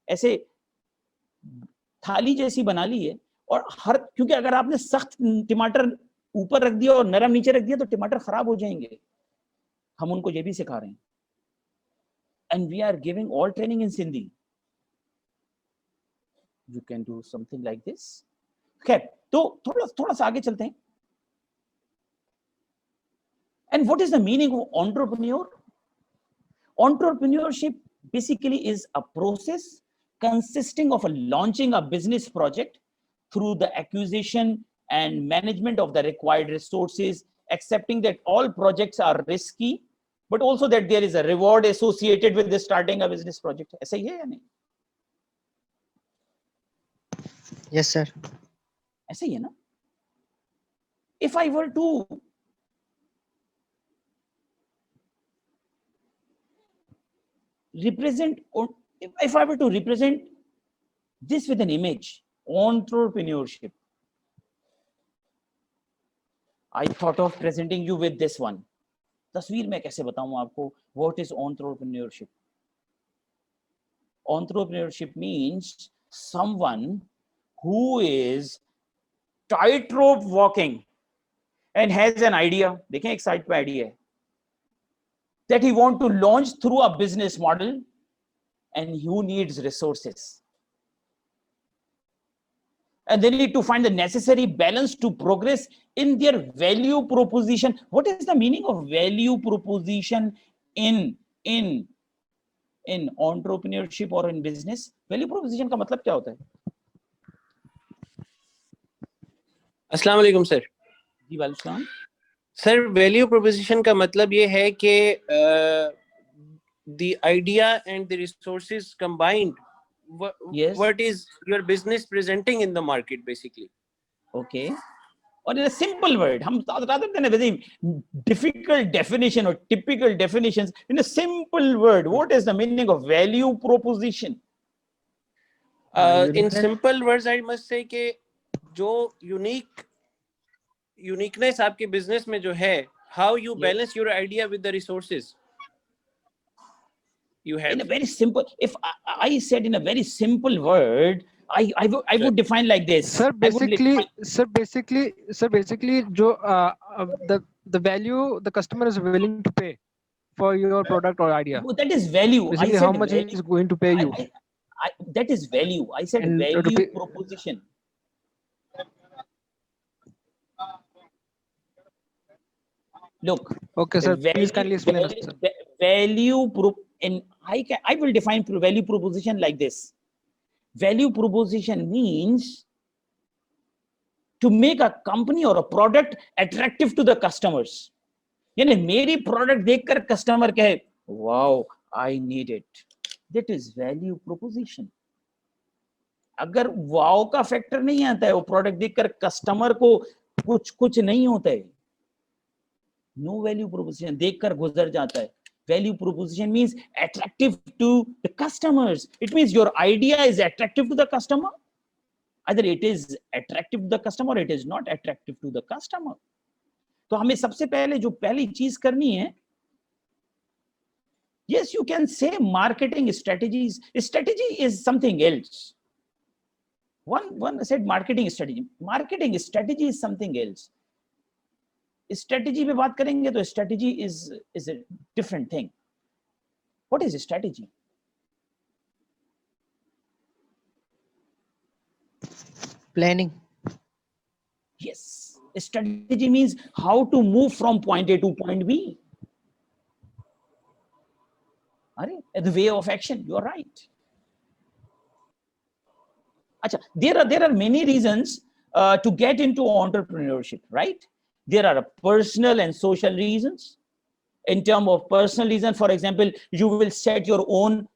ऐसे थाली जैसी बना ली है और क्योंकि अगर आपने सख्त टमाटर ऊपर रख दिया और नरम नीचे रख दिया तो टमाटर खराब हो जाएंगे. हम उनको ये भी सिखा रहे हैं. And we are giving all training in Sindhi. You can do something like this. Okay, तो थोड़ा सा आगे चलते हैं. And what is the meaning of entrepreneur? Entrepreneurship basically is a process consisting of launching a business project through the acquisition and management of the required resources, accepting that all projects are risky, but also that there is a reward associated with the starting a business project. ऐसा ही है या नहीं? Yes sir. ऐसा ही है ना? If I were to represent this with an image, entrepreneurship, I thought of presenting you with this one. तस्वीर में कैसे बताऊं आपको what is entrepreneurship? Entrepreneurship means someone who is tightrope walking and has an idea. देखें एक side पे idea है that he want to launch through a business model and who needs resources. And they need to find the necessary balance to progress in their value proposition. What is the meaning of value proposition in in entrepreneurship or in business? Value proposition का मतलब क्या होता है? अस्सलाम वालेकुम sir. जी वालेकुम। Sir value proposition का मतलब ये है कि the idea and the resources combined, Yes. what is your business presenting in the market basically? Okay. Or in a simple word, rather than a very difficult definition or typical definitions, in a simple word, what is the meaning of value proposition? In simple words, I must say कि जो uniqueness आपके business में जो है, how you balance your idea with the resources you have. In a very simple, if I said in a very simple word, I would define like this. Sir, basically, जो the value the customer is willing to pay for your product or idea. That is value. Basically, how much he is going to pay you. That is value. I said And value proposition. Look. Okay, sir. Please kindly explain us. I will define value proposition like this. Value proposition means to make a company or a product attractive to the customers. यानी मेरी product देखकर customer कहे, wow, I need it. That is value proposition. अगर wow का factor नहीं आता है, वो product देखकर customer को कुछ नहीं होता है. No value proposition, देखकर गुजर जाता है. Value proposition means attractive to the customers. It means your idea is attractive to the customer. Either it is attractive to the customer or it is not attractive to the customer. तो हमें सबसे पहले जो पहली चीज करनी है, yes, you can say marketing strategies. Strategy is something else. One said marketing strategy. Marketing strategy is something else. Strategy पे बात करेंगे तो strategy is a different thing. What is strategy? Planning. Yes, strategy means how to move from point A to point B. The way of action. You are right. Achha, there are many reasons to get into entrepreneurship, right? There are personal and social reasons. In terms of personal reason, for example, you will set your own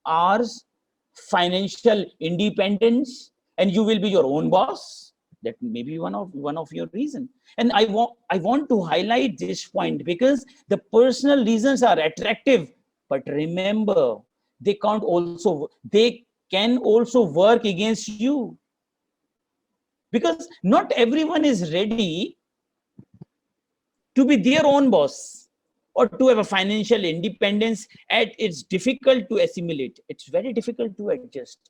hours, financial independence, and you will be your own boss. That may be one of your reasons. And I want to highlight this point because the personal reasons are attractive, but remember, they can also work against you, because not everyone is ready to be their own boss or to have a financial independence, and it's difficult to assimilate. It's very difficult to adjust.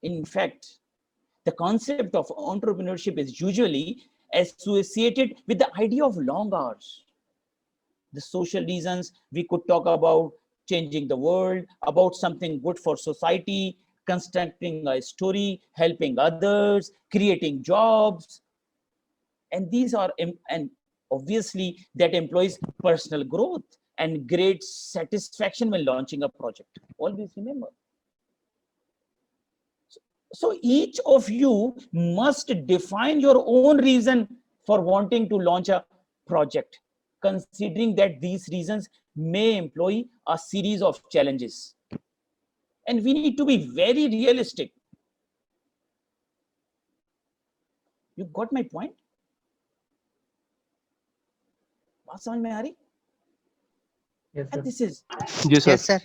In fact, the concept of entrepreneurship is usually associated with the idea of long hours. The social reasons we could talk about changing the world, about something good for society, constructing a story, helping others, creating jobs. And these are, and obviously that employs personal growth and great satisfaction when launching a project. Always remember. So each of you must define your own reason for wanting to launch a project, considering that these reasons may employ a series of challenges. And we need to be very realistic. You got my point? बात समझ में आ रही? Yes, sir. And this is Yes, sir.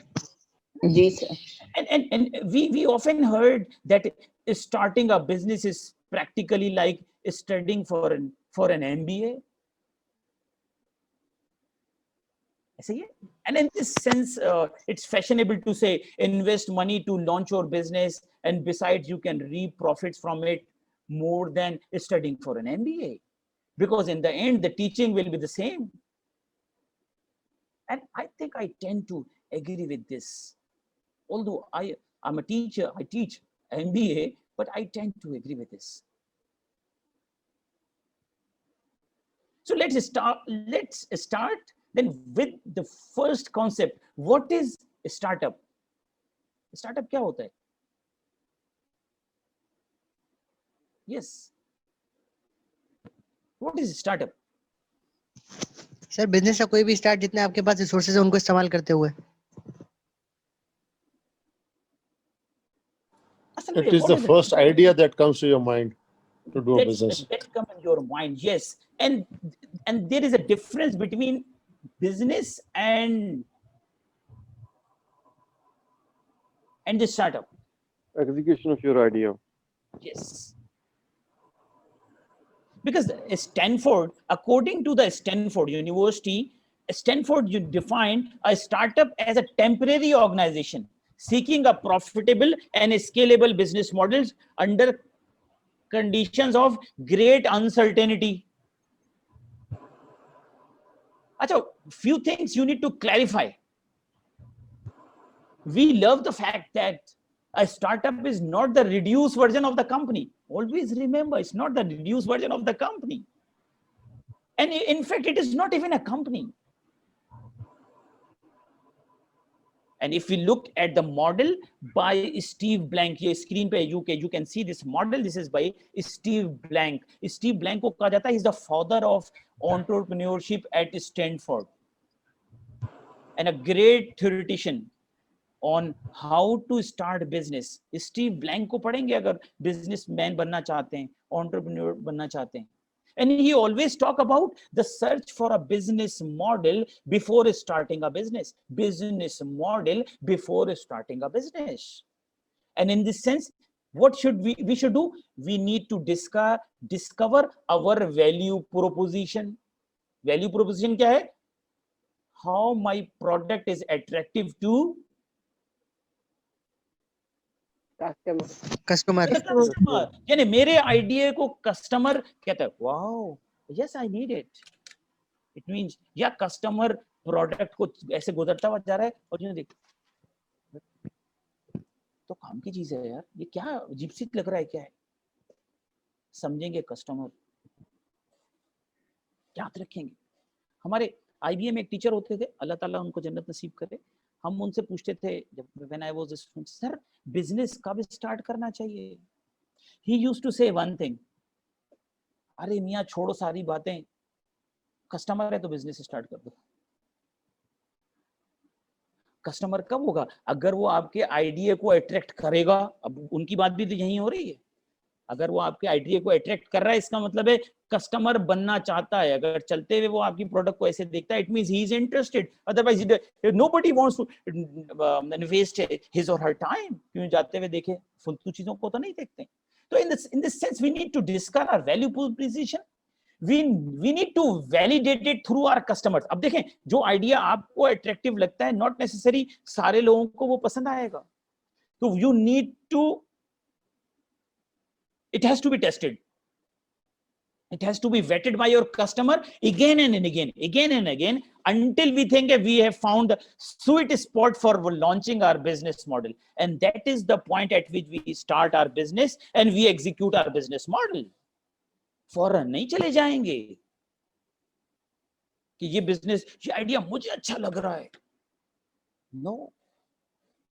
and we often heard that starting a business is practically like studying for an MBA. And in this sense, it's fashionable to say invest money to launch your business, and besides you can reap profits from it more than studying for an MBA, because in the end the teaching will be the same. And I think I tend to agree with this. Although I'm a teacher, I teach MBA, but I tend to agree with this. So let's start Then with the first concept, what is a startup? Startup क्या होता है? Yes. What is startup? Sir business का कोई भी start जितने आपके पास resources है उनको इस्तेमाल करते हुए. It is the first idea that comes to your mind to do a business. That come in your mind, yes. And there is a difference between business and the startup. Execution of your idea. Yes. Because Stanford, according to the Stanford University, Stanford you defined a startup as a temporary organization seeking a profitable and scalable business models under conditions of great uncertainty. Achha, few things you need to clarify. We love the fact that a startup is not the reduced version of the company. Always remember, it's not the reduced version of the company. And in fact, it is not even a company. And if we look at the model by Steve Blank, here screen pe you can see this model. This is by Steve Blank. Steve Blank ko kaha jata hai, he's the father of entrepreneurship at Stanford and a great theoretician on how to start business. Steve Blank को पढ़ेंगे अगर businessman बनना चाहते हैं, entrepreneur बनना चाहते हैं. And he always talk about the search for a business model before starting a business. Business model before starting a business. And in this sense, what should we should do? We need to discover our value proposition. Value proposition क्या है? How my product is attractive to customer. यानी मेरे idea को customer कहता है wow yes I need it. It means या customer product को ऐसे गुजरता हुआ जा रहा है और ये देख तो काम की चीज है यार, ये क्या अजीब सी लग रहा है, क्या है, समझेंगे कस्टमर, याद रखेंगे. हमारे आईबीएम में एक टीचर होते थे, अल्लाह ताला उनको जन्नत नसीब करे. हम उनसे पूछते थे जब when I was a student, sir business कब स्टार्ट करना चाहिए? ही यूज्ड टू से वन थिंग, अरे मियां छोड़ो सारी बातें, कस्टमर है तो बिजनेस स्टार्ट कर दो. कस्टमर कब होगा? अगर वो आपके आइडिया को अट्रैक्ट करेगा. अब उनकी बात भी तो यही हो रही है. अगर वो आपके आइडिया को अट्रैक्ट कर रहा है, इसका मतलब है कस्टमर बनना चाहता है. अगर चलते हुए वो आपकी प्रोडक्ट को ऐसे देखता है, it means he is interested. Otherwise nobody wants to invest his और हर टाइम. क्यों जाते हुए देखे, फालतू चीजों को तो नहीं देखते. तो in this sense we need to discover our value proposition. we need to validate it through our customers. अब देखें, जो आइडिया आपको अट्रैक्टिव लगता है, नॉट नेसेसरी सारे लोगों को वो पसंद आएगा. तो you need to, it has to be tested. It has to be vetted by your customer again and again, until we think that we have found the sweet spot for launching our business model. And that is the point at which we start our business and we execute our business model. फौरन नहीं चले जाएंगे कि ये business, ये idea मुझे अच्छा लग रहा है. No,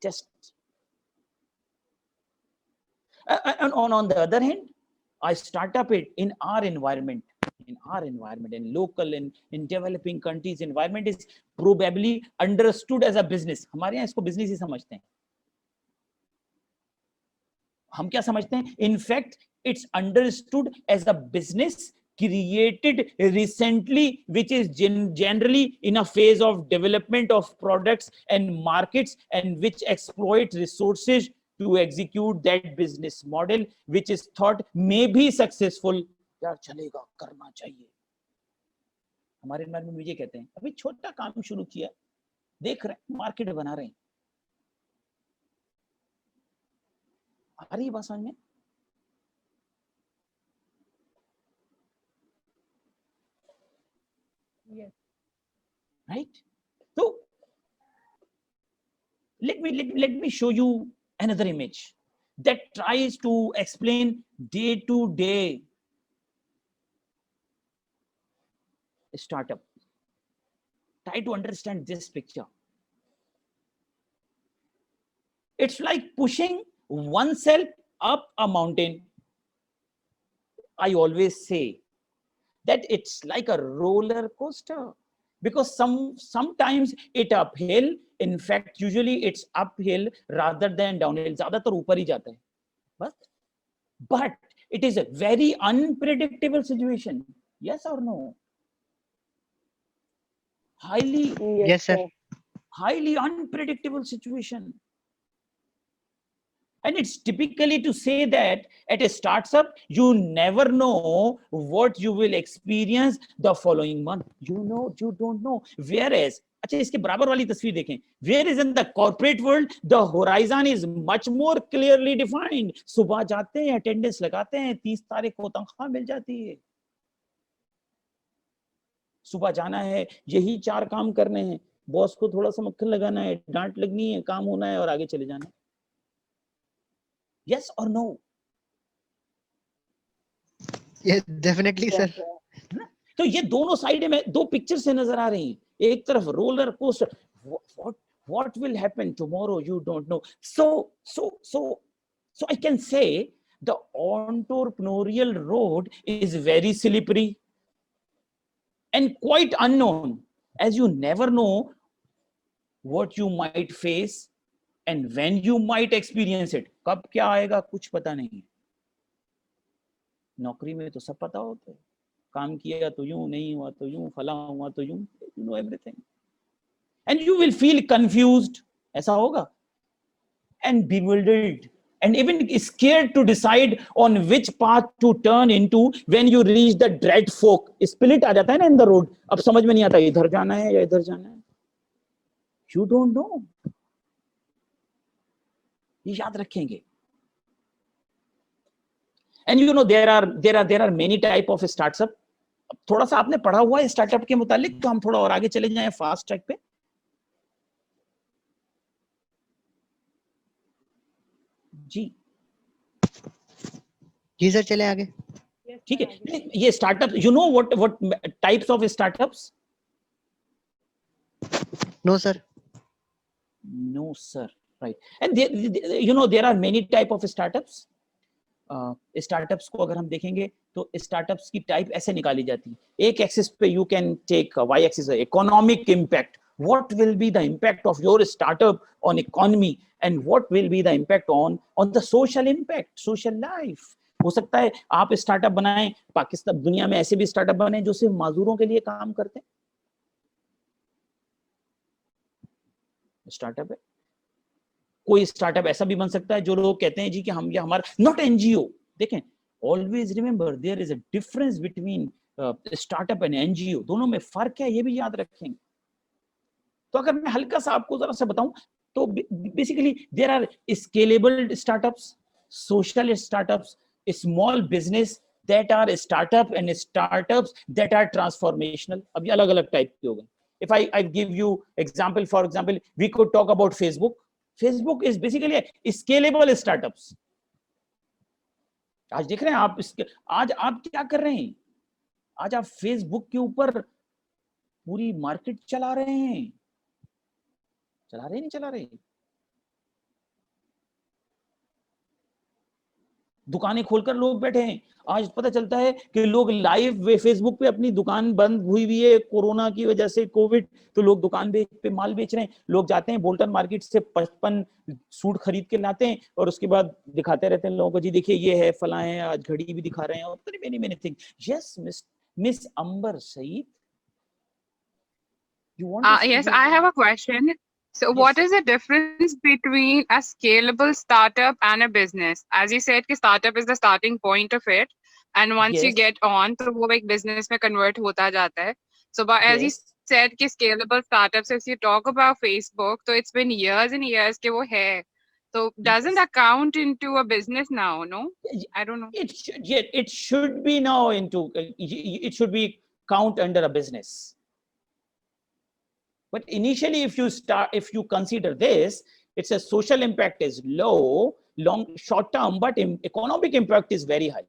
just. And on the other hand, I start up it in our environment, in local and in developing countries. Environment is probably understood as a business. हमारे यहाँ इसको बिजनेस ही समझते हैं. हम क्या समझते हैं? In fact, it's understood as a business created recently, which is generally in a phase of development of products and markets, and which exploit resources to execute that business model, which is thought may be successful. यार चलेगा, करना चाहिए. हमारे environment में ये कहते हैं, अभी छोटा काम शुरू किया, देख रहे हैं, मार्केट बना रहे हैं. आ रही बात समझ में? Yes. Right? So let me show you another image that tries to explain day to day startup. Try to understand this picture. It's like pushing oneself up a mountain. I always say that it's like a roller coaster, because sometimes it uphill. In fact, usually it's uphill rather than downhill. ज़्यादातर ऊपर ही जाता है. But it is a very unpredictable situation. Yes or no? Highly, Yes, sir. highly unpredictable situation. And it's typically to say that at a startup, you never know what you will experience the following month. You don't know. Whereas, अच्छा इसके बराबर वाली तस्वीर देखें. Whereas in the corporate world, the horizon is much more clearly defined. सुबह जाते हैं, attendance लगाते हैं, 30 तारीख को तनख्वाह मिल जाती है. सुबह जाना है, यही 4 काम करने हैं. बॉस को थोड़ा सा मक्खन लगाना है, डांट लगनी है, काम होना है और आगे चले जाना है. Yes or no? Yes, definitely, sir. तो ये दोनों साइड में 2 पिक्चर से नजर आ रही हैं. एक तरफ roller coaster. What will happen tomorrow? You don't know. So I can say the entrepreneurial road is very slippery and quite unknown, as you never know what you might face and when you might experience it. कब क्या आएगा कुछ पता नहीं. नौकरी में तो सब पता होता है. काम किया तो यूं, नहीं हुआ तो यूं, फला हुआ तो यूं. You know everything. And you will feel confused. ऐसा होगा. And bewildered. And even scared to decide on which path to turn into when you reach the dread fork. Split आ जाता है ना in the road. अब समझ में नहीं आता इधर जाना है या इधर जाना है. You don't know. ये याद रखेंगे. And you know there are many type of startup. थोड़ा सा आपने पढ़ा हुआ है स्टार्टअप के मुतालिक, तो हम थोड़ा और आगे चले जाएं फास्ट ट्रैक पे. जी सर चले आगे. ठीक है. ये startup, you know what types of startups? No, sir. No, sir. Right. And you know there are many type of startups. Startups को अगर हम देखेंगे तो स्टार्टअप्स की टाइप ऐसे निकाली जाती है. एक एक्सिस पे you can take Y axis economic impact. What will be the impact of your startup on economy and what will be the impact on the social impact, social life. हो सकता है आप स्टार्टअप बनाएं, पाकिस्तान दुनिया में ऐसे भी स्टार्टअप बने जो सिर्फ मजदूरों के लिए काम करते हैं. स्टार्टअप है. कोई स्टार्टअप ऐसा भी बन सकता है जो लोग कहते हैं जी कि हम ये हमारा नॉट एनजीओ. देखें, always remember there is a difference between startup and NGO. दोनों में फर्क है, ये भी याद रखेंगे. तो अगर मैं हल्का सा आपको जरा सा बताऊं तो basically there are scalable startups, social startups, small business that are startup and startups that are transformational. अब ये अलग अलग टाइप के हो गए. If I give you example, for example we could talk about Facebook. Facebook is basically a scalable startups. आज देख रहे हैं आप आज आप क्या कर रहे हैं? आज आप फेसबुक के ऊपर पूरी मार्केट चला रहे हैं. चला रहे नहीं चला रहे? दुकानें खोलकर लोग बैठे हैं. आज पता चलता है कि लोग लाइव फेसबुक पे अपनी दुकान बंद हुई हुई है कोरोना की वजह से, कोविड, तो लोग दुकान पे माल बेच रहे हैं. लोग जाते हैं बोल्टन मार्केट से 55 सूट खरीद के लाते हैं और उसके बाद दिखाते रहते हैं लोगों को, जी देखिए ये है, फला है, आज घड़ी भी दिखा रहे हैं और many thing. Yes miss Amber Saeed, yes, I have a question. So what is the difference between a scalable startup and a business? As you said, कि startup is the starting point of it, and once you get on, तो वो एक business में convert होता जाता है. So but as you said, कि scalable startups, if you talk about Facebook, so it's been years and years कि वो है. So doesn't that count into a business now? No, I don't know. It should be now into. It should be count under a business. But initially, if you consider this, it's a social impact is low, short term, but economic impact is very high.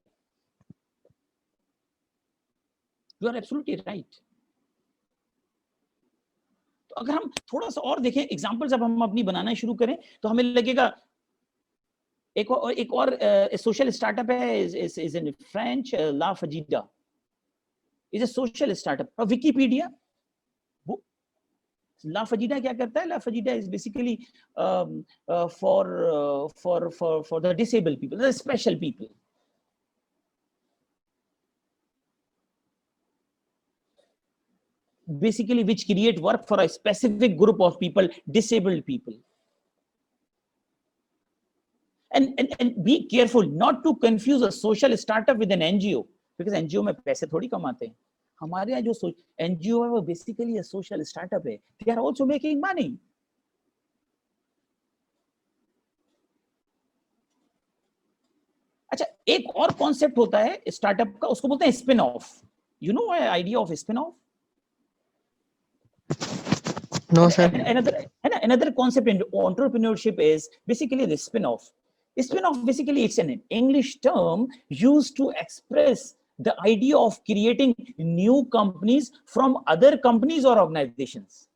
You are absolutely right. तो अगर हम थोड़ा सा और देखें examples, अब हम अपनी बनाना शुरू करें तो हमें लगेगा एक और सोशल स्टार्टअप है is in French, La Fageda is a social startup. Wikipedia, La Fageda क्या करता है? La Fageda is basically for the disabled people, the special people. Basically which create work for a specific group of people, disabled people. And be careful not to confuse a social startup with an NGO, because NGO में पैसे थोड़ी कमाते हैं। हमारे यहाँ जो NGO है वो basically a social startup है, they are also making money. अच्छा, एक और कॉन्सेप्ट होता है स्टार्टअप का, उसको बोलते हैं spin off. You know idea off spin off? No, sir. Another concept in entrepreneurship is basically the spin-off. Spin-off basically it's an English term used to express the idea of creating new companies from other companies or organizations.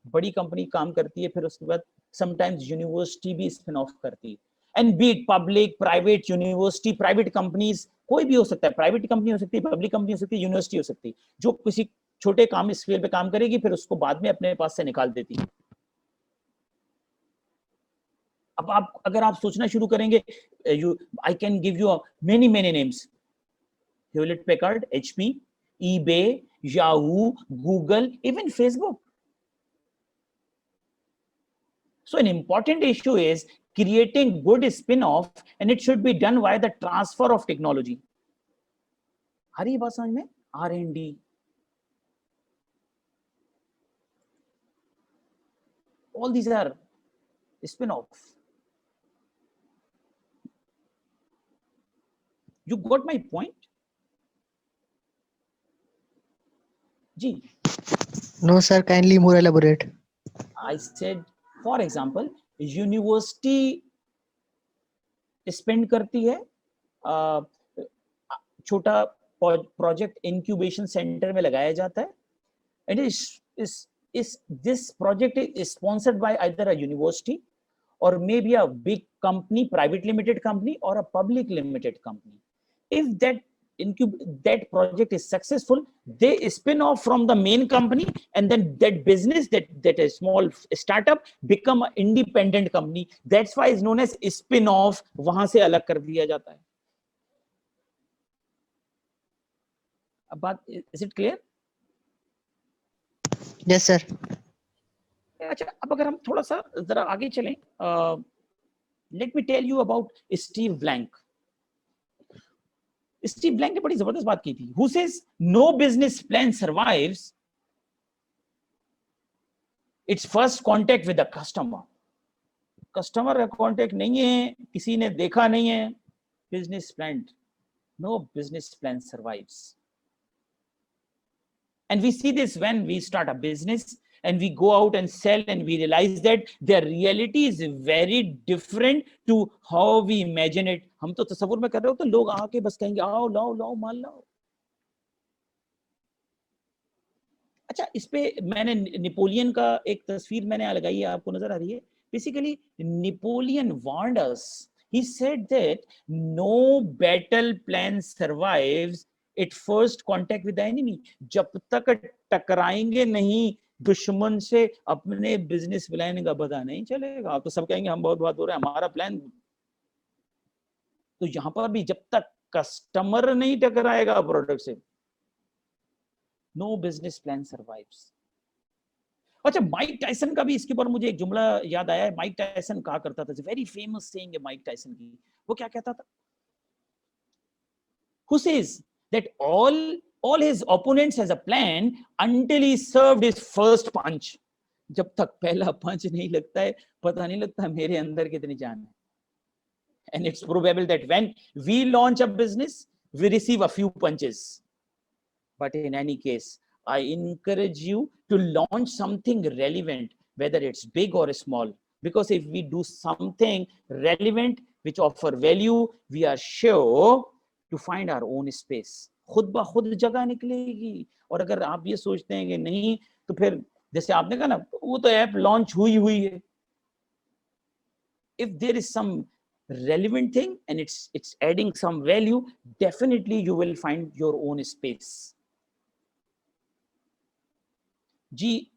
बड़ी company काम करती है, फिर उसके बाद sometimes university भी spin off करती है। And be it public, private, university, private companies, कोई भी हो सकता है, प्राइवेट कंपनी हो सकती है, पब्लिक कंपनी हो सकती है, यूनिवर्सिटी हो सकती है, जो किसी छोटे काम स्केल पे काम करेगी, फिर उसको बाद में अपने पास से निकाल देती है। अब आप अगर आप सोचना शुरू करेंगे, I can give you many names, Hewlett Packard, HP, eBay, Yahoo, Google, even Facebook. So an important issue is creating good spin-off, and it should be done via the transfer of technology. आ रही बात समझ में? R&D. All these are spin-off. You got my point? Ji. No, sir. Kindly more elaborate. I said, for example, university spend करती है, छोटा project incubation centre में लगाया जाता है, and this project is sponsored by either a university or maybe a big company, private limited company, or a public limited company. If that project is successful, they spin off from the main company, and then that business, that a small startup become an independent company. That's why it's known as spin off. वहां से अलग कर दिया जाता है। अब बात, is it clear? Yes, sir. अच्छा, अब अगर हम थोड़ा सा जरा आगे चलें, let me tell you about Steve Blank. Steve Blank ने बड़ी जबरदस्त बात की थी। Who says no business plan survives its first contact with the customer. Customer का कांटेक्ट नहीं है, किसी ने देखा नहीं है, business plan, no business plan survives. And we see this when we start a business and we go out and sell, and we realize that the reality is very different to how we imagine it. हम तो तस्वीर में कर रहे हो तो लोग आके बस कहेंगे आओ लाओ लाओ माल लाओ। अच्छा, इस पे मैंने नेपोलियन का एक तस्वीर मैंने लगाई है, आपको नजर आ रही है। Basically Napoleon warned us, he said that no battle plan survives its first contact with the enemy. जब तक टकराएंगे नहीं दुश्मन से, अपने बिजनेस प्लान का पता नहीं चलेगा। आप तो सब कहेंगे हम बहुत बात हो रहे हैं, हमारा प्लान। तो यहां पर भी जब तक कस्टमर नहीं टकराएगा प्रोडक्ट से, नो बिजनेस प्लान सर्वाइव्स। अच्छा, माइक टायसन का भी इसके ऊपर मुझे एक जुमला याद आया है। माइक टायसन कहा करता था, वेरी फेमस सेइंग है माइक टायसन की। वो क्या कहता था? Who says that all his opponents has a plan until he served his first punch. जब तक पहला पंच नहीं लगता है, पता नहीं लगता मेरे अंदर कितनी जान है। And it's probable that when we launch a business, we receive a few punches. But in any case, I encourage you to launch something relevant, whether it's big or small. Because if we do something relevant, which offer value, we are sure to find our own space. खुद ब खुद जगह निकलेगी। और अगर आप ये सोचते हैं कि नहीं, तो फिर जैसे आपने कहा ना, वो तो ऐप लॉन्च हुई है. If there is some relevant thing and it's adding some value, definitely you will find your own space. जी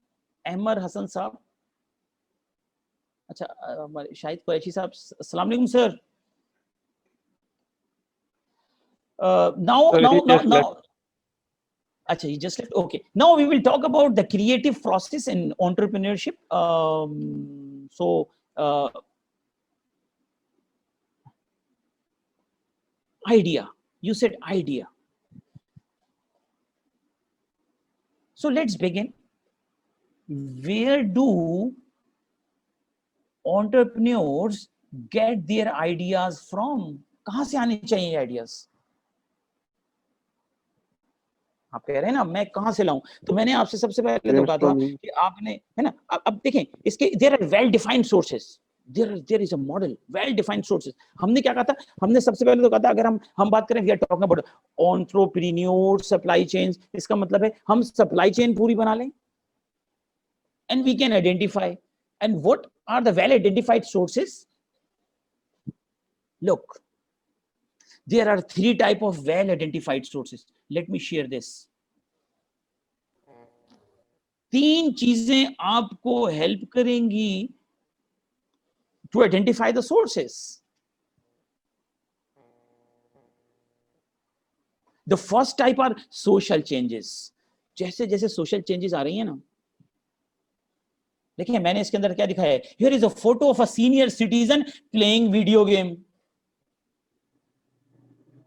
अहमर हसन साहब, अच्छा हमारे शाहिद कुरैशी साहब, अस्सलाम वालेकुम सर. Now अच्छा, you just left. Okay, now we will talk about the creative process in entrepreneurship. Idea, you said idea. So let's begin. Where do entrepreneurs get their ideas from? कहां से आने चाहिए ideas? आप कह रहे हैं ना मैं कहां से लाऊं, तो मैंने आपसे सबसे पहले तो कहा था कि आपने, है ना, अब देखें इसके there are well defined sources. There is a model, well defined sources. हमने क्या कहा था, हमने सबसे पहले तो कहा था, अगर हम बात करें, we are talking about entrepreneur supply chains, इसका मतलब है हम supply chain पूरी बना लें, and we can identify. And what are the well identified sources? Look, there are 3 types of well identified sources. Let me share this. 3 चीजें आपको help करेंगी to identify the sources. The first type are social changes. जैसे जैसे social changes आ रही हैं ना, देखिए मैंने इसके अंदर क्या दिखाया है. Here is a photo of a senior citizen playing video game.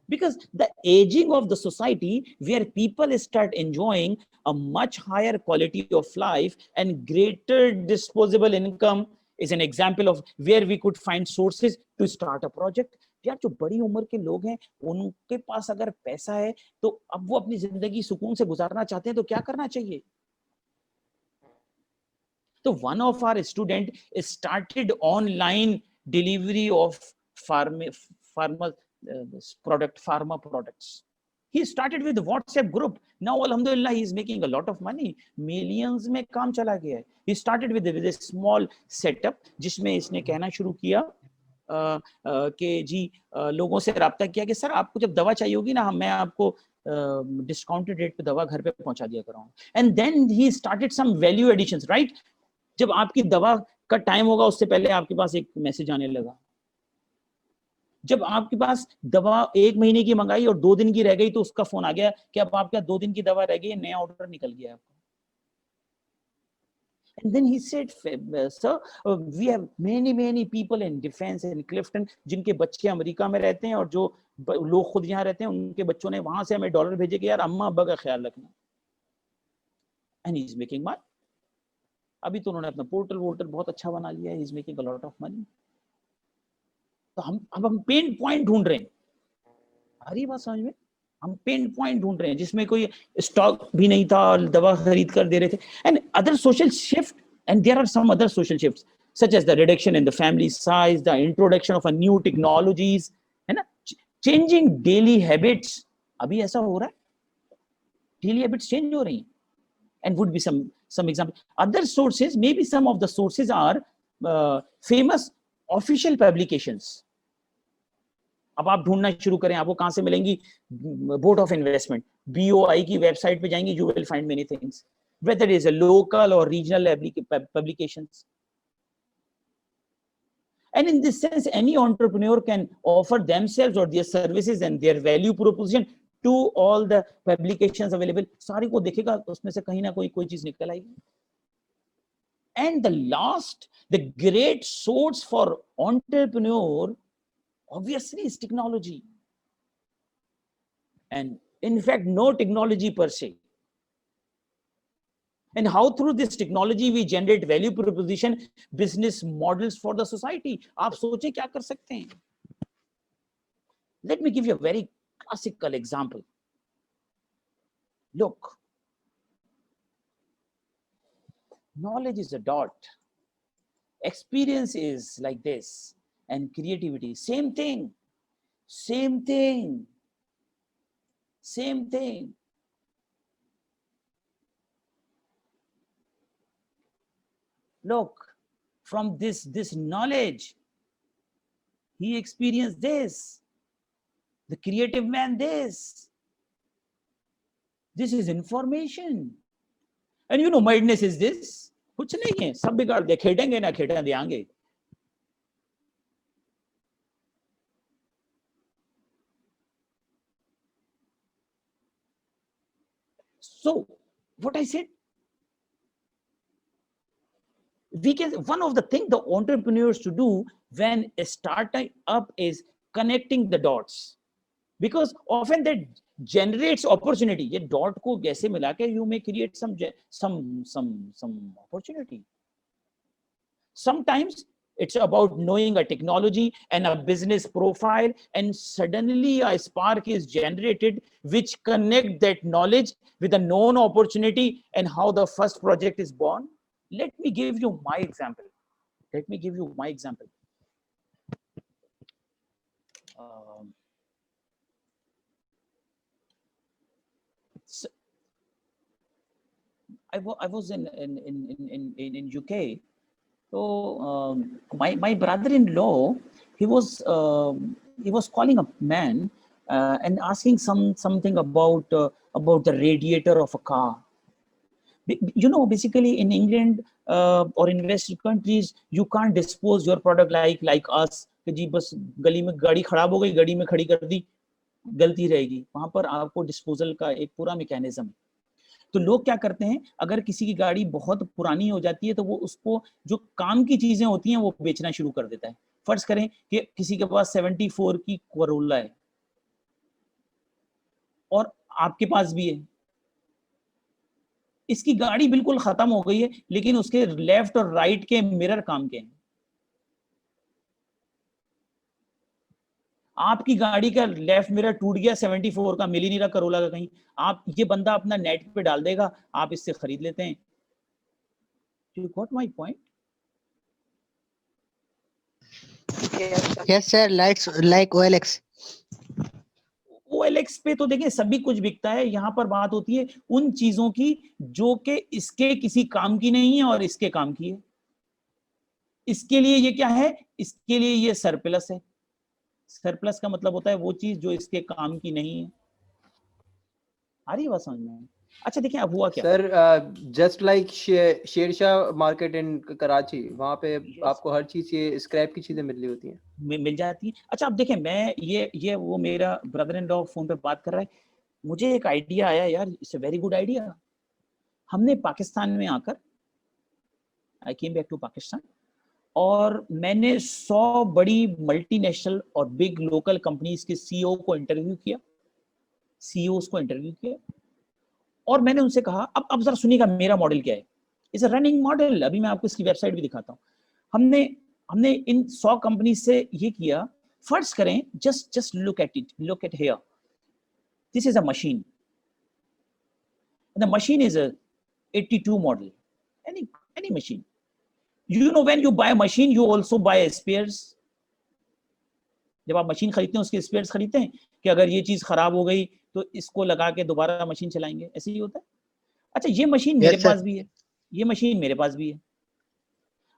Because the aging of the society, where people start enjoying a much higher quality of life and greater disposable income, is an example of where we could find sources to start a project. यार जो बड़ी उम्र के लोग हैं, उनके पास अगर पैसा है तो अब वो अपनी जिंदगी सुकून से गुजारना चाहते हैं, तो क्या करना चाहिए? So one of our student started online delivery of pharma products. He started with the WhatsApp group. Now, alhamdulillah, he is making a lot of money. Millions में काम चला गया है. He started with a small setup, जिसमें इसने कहना शुरू किया कि जी लोगों से राब्ता किया कि सर आपको जब दवा चाहिए होगी ना, मैं आपको डिस्काउंटेड रेट पे दवा घर पे पहुंचा दिया कर रहा हूँ. And then he started some value additions, right? जब आपकी दवा का टाइम होगा उससे पहले आपके पास एक मैसेज आने लगा. जब आपके पास दवा 1 महीने की मंगाई और 2 दिन की रह गई तो उसका फोन आ गया कि अब आपका 2 दिन की दवा रह गई, नया ऑर्डर निकल गया आपको. And then he said, sir, we have many people in defense in Clifton जिनके बच्चे अमेरिका में रहते हैं और जो लोग खुद यहाँ रहते हैं, उनके बच्चों ने वहां से हमें डॉलर भेजे कि यार अम्मा अब्बा का ख्याल रखना. And he is making money. अभी तो उन्होंने अपना पोर्टल बहुत अच्छा बना लिया है. He is making a lot of money. तो हम पेन पॉइंट ढूंढ रहे हैं. आ रही बात समझ में? हम पेन पॉइंट ढूंढ रहे हैं जिसमें कोई स्टॉक भी नहीं था और दवा खरीद कर दे रहे थे. And other social shift, and there are some other social shifts such as the reduction in the family size, the introduction of a new technologies, है ना, चेंजिंग डेली हैबिट्स. अभी ऐसा हो रहा है, डेली हैबिट्स चेंज हो रही हैं. And would be some example. Other sources, maybe some of the sources are famous official publications. अब आप ढूंढना शुरू करें, आपको कहां से मिलेंगी? बोर्ड ऑफ इन्वेस्टमेंट, BOI की वेबसाइट पे जाएंगे, you will find many things, whether it is a local or regional publications. And in this sense, any entrepreneur can offer themselves or their services and their value proposition to all the publications available. सारी को देखेगा, उसमें से कहीं ना कोई चीज निकल आएगी. And the last, the great source for entrepreneur obviously is technology. And in fact, no technology per se. And how through this technology we generate value proposition, business models for the society. आप सोचें क्या कर सकते हैं? Let me give you a very classical example. Look, knowledge is a dot, experience is like this, and creativity, same thing. look, from this knowledge, he experienced this, the creative man this is information. And you know, madness is this, कुछ नहीं है, सब बिगाड़ दे, खेटेंगे ना खेटें देंगे. So what I said, we can, one of the things the entrepreneurs to do when a startup is connecting the dots, because often that generates opportunity. ये dot को कैसे मिला के you may create some opportunity. Sometimes it's about knowing a technology and a business profile, and suddenly a spark is generated which connect that knowledge with a known opportunity and how the first project is born. Let me give you my example. So I was in UK. So my brother-in-law, he was calling a man and asking something about the radiator of a car. You know, basically in England or in Western countries, you can't dispose your product like us. कि जी बस गली में गाड़ी खराब हो गई, गली में खड़ी कर दी, गलती रहेगी. वहां पर आपको डिस्पोजल का एक पूरा मैकेनिज्म है. तो लोग क्या करते हैं, अगर किसी की गाड़ी बहुत पुरानी हो जाती है तो वो उसको जो काम की चीजें होती हैं वो बेचना शुरू कर देता है. फर्ज करें कि किसी के पास 74 की कोरोला है और आपके पास भी है. इसकी गाड़ी बिल्कुल खत्म हो गई है, लेकिन उसके लेफ्ट और राइट के मिरर काम के हैं. आपकी गाड़ी का लेफ्ट मिरर टूट गया, 74 का, मिल ही नहीं रहा करोला का कहीं. आप, ये बंदा अपना नेट पे डाल देगा, आप इससे खरीद लेते हैं. You got my point? Yes sir, like OLX. OLX पे तो देखिए सभी कुछ बिकता है. यहाँ पर बात होती है उन चीजों की जो कि इसके किसी काम की नहीं है और इसके काम की है. इसके लिए ये क्या है, इसके लिए ये सरप्लस है. सरप्लस का मतलब होता है वो चीज जो इसके काम की नहीं है. आ रही बात समझ में? अच्छा देखिए अब हुआ क्या sir, just like Shershah market in Karachi, वहाँ पे आपको हर चीज ये स्क्रैप की चीजें मिल रही होती हैं, मिल जाती है. अच्छा अब देखें, मैं ये वो मेरा ब्रदर इन लॉ फोन पे बात कर रहा है, मुझे एक आइडिया आया यार, it's a very good idea. हमने पाकिस्तान में आकर, आई केम बैक टू पाकिस्तान, और मैंने 100 बड़ी मल्टीनेशनल और बिग लोकल कंपनीज के सीईओ को इंटरव्यू किया, सीईओस को इंटरव्यू किया, और मैंने उनसे कहा अब जरा सुनिएगा मेरा मॉडल क्या है. It's a running model. अभी मैं आपको इसकी वेबसाइट भी दिखाता हूँ. हमने इन 100 कंपनी से ये किया. फर्स्ट करें, just look at it, look at here. This is a machine. The machine is a 82 model. Any machine. You know, when you buy a machine, you also buy spares. जब आप machine खरीदते हैं उसके spheres खरीदते हैं कि अगर ये चीज खराब हो गई तो इसको लगा के दोबारा मशीन चलाएंगे, ऐसे ही होता है. अच्छा ये मशीन मेरे पास भी है, ये मशीन मेरे पास भी है.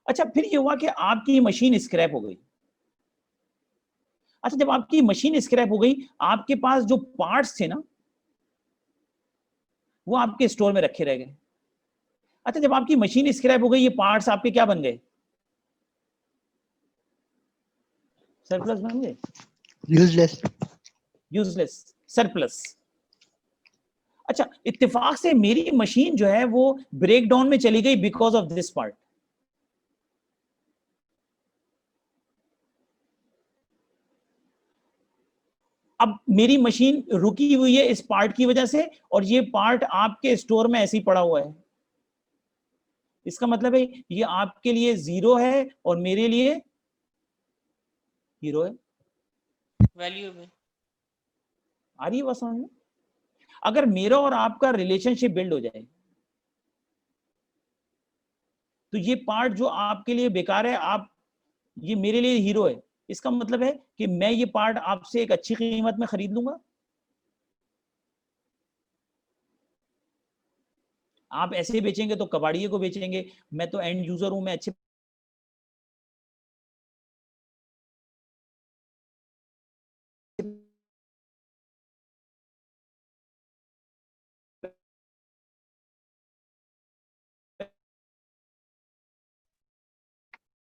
अच्छा फिर ये हुआ कि आपकी मशीन स्क्रैप हो गई. अच्छा जब आपकी मशीन स्क्रैप हो गई, आपके पास जो पार्ट्स थे ना वो आपके स्टोर में रखे रह गए. अच्छा जब आपकी मशीन स्क्रैप हो गई, ये पार्ट्स आपके क्या बन गए, सरप्लस बन गए. Useless surplus. अच्छा इत्तेफाक से मेरी मशीन जो है वो ब्रेक डाउन में चली गई बिकॉज ऑफ दिस पार्ट. अब मेरी मशीन रुकी हुई है इस पार्ट की वजह से, और ये पार्ट आपके स्टोर में ऐसे ही पड़ा हुआ है. इसका मतलब है ये आपके लिए 0 है और मेरे लिए हीरो है, वैल्यूएबल. आ रही है बात समझ में? अगर मेरा और आपका रिलेशनशिप बिल्ड हो जाए तो ये पार्ट जो आपके लिए बेकार है, आप, ये मेरे लिए हीरो है. इसका मतलब है कि मैं ये पार्ट आपसे एक अच्छी कीमत में खरीद लूंगा. आप ऐसे बेचेंगे तो कबाड़िए को बेचेंगे, मैं तो एंड यूजर हूं, मैं अच्छे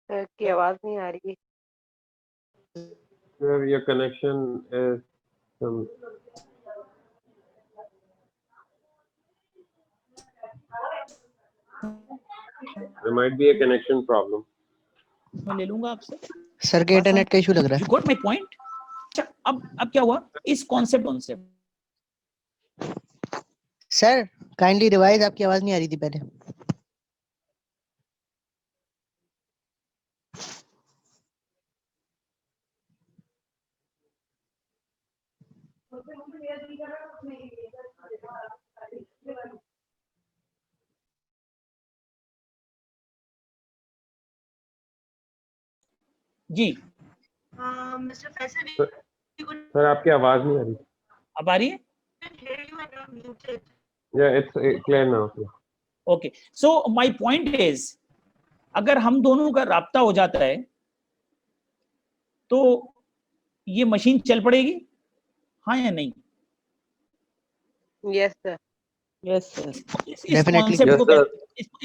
सर की आवाज नहीं आ रही। Sir, your connection is some. There might be a connection problem. मैं ले लूंगा आपसे। सर के इंटरनेट का इशू लग रहा You got my point? अच्छा, अब क्या हुआ इस कॉन्सेप्ट है। सर काइंडली रिवाइज, आपकी आवाज नहीं आ रही थी पहले। जी मिस्टर फैसल, सर आपकी आवाज नहीं आ रही। अब आ रही है? Yeah, it's clear now. Okay, so my point is, अगर हम दोनों का राब्ता हो जाता है तो ये मशीन चल पड़ेगी, हाँ या नहीं? Yes sir. Yes sir. इस कॉन्सेप्ट को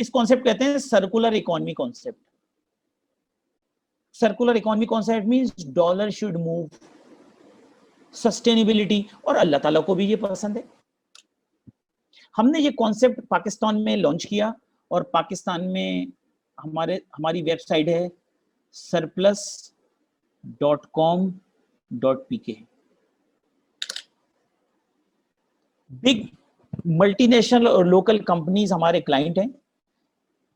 इस कॉन्सेप्ट कहते हैं circular economy concept. Circular economy concept means dollar should move, sustainability, और अल्लाह ताला को भी ये पसंद है। हमने ये कॉन्सेप्ट पाकिस्तान में लॉन्च किया और पाकिस्तान में हमारी वेबसाइट है surplus.com.pk। बिग मल्टीनेशनल और लोकल कंपनीज हमारे क्लाइंट हैं।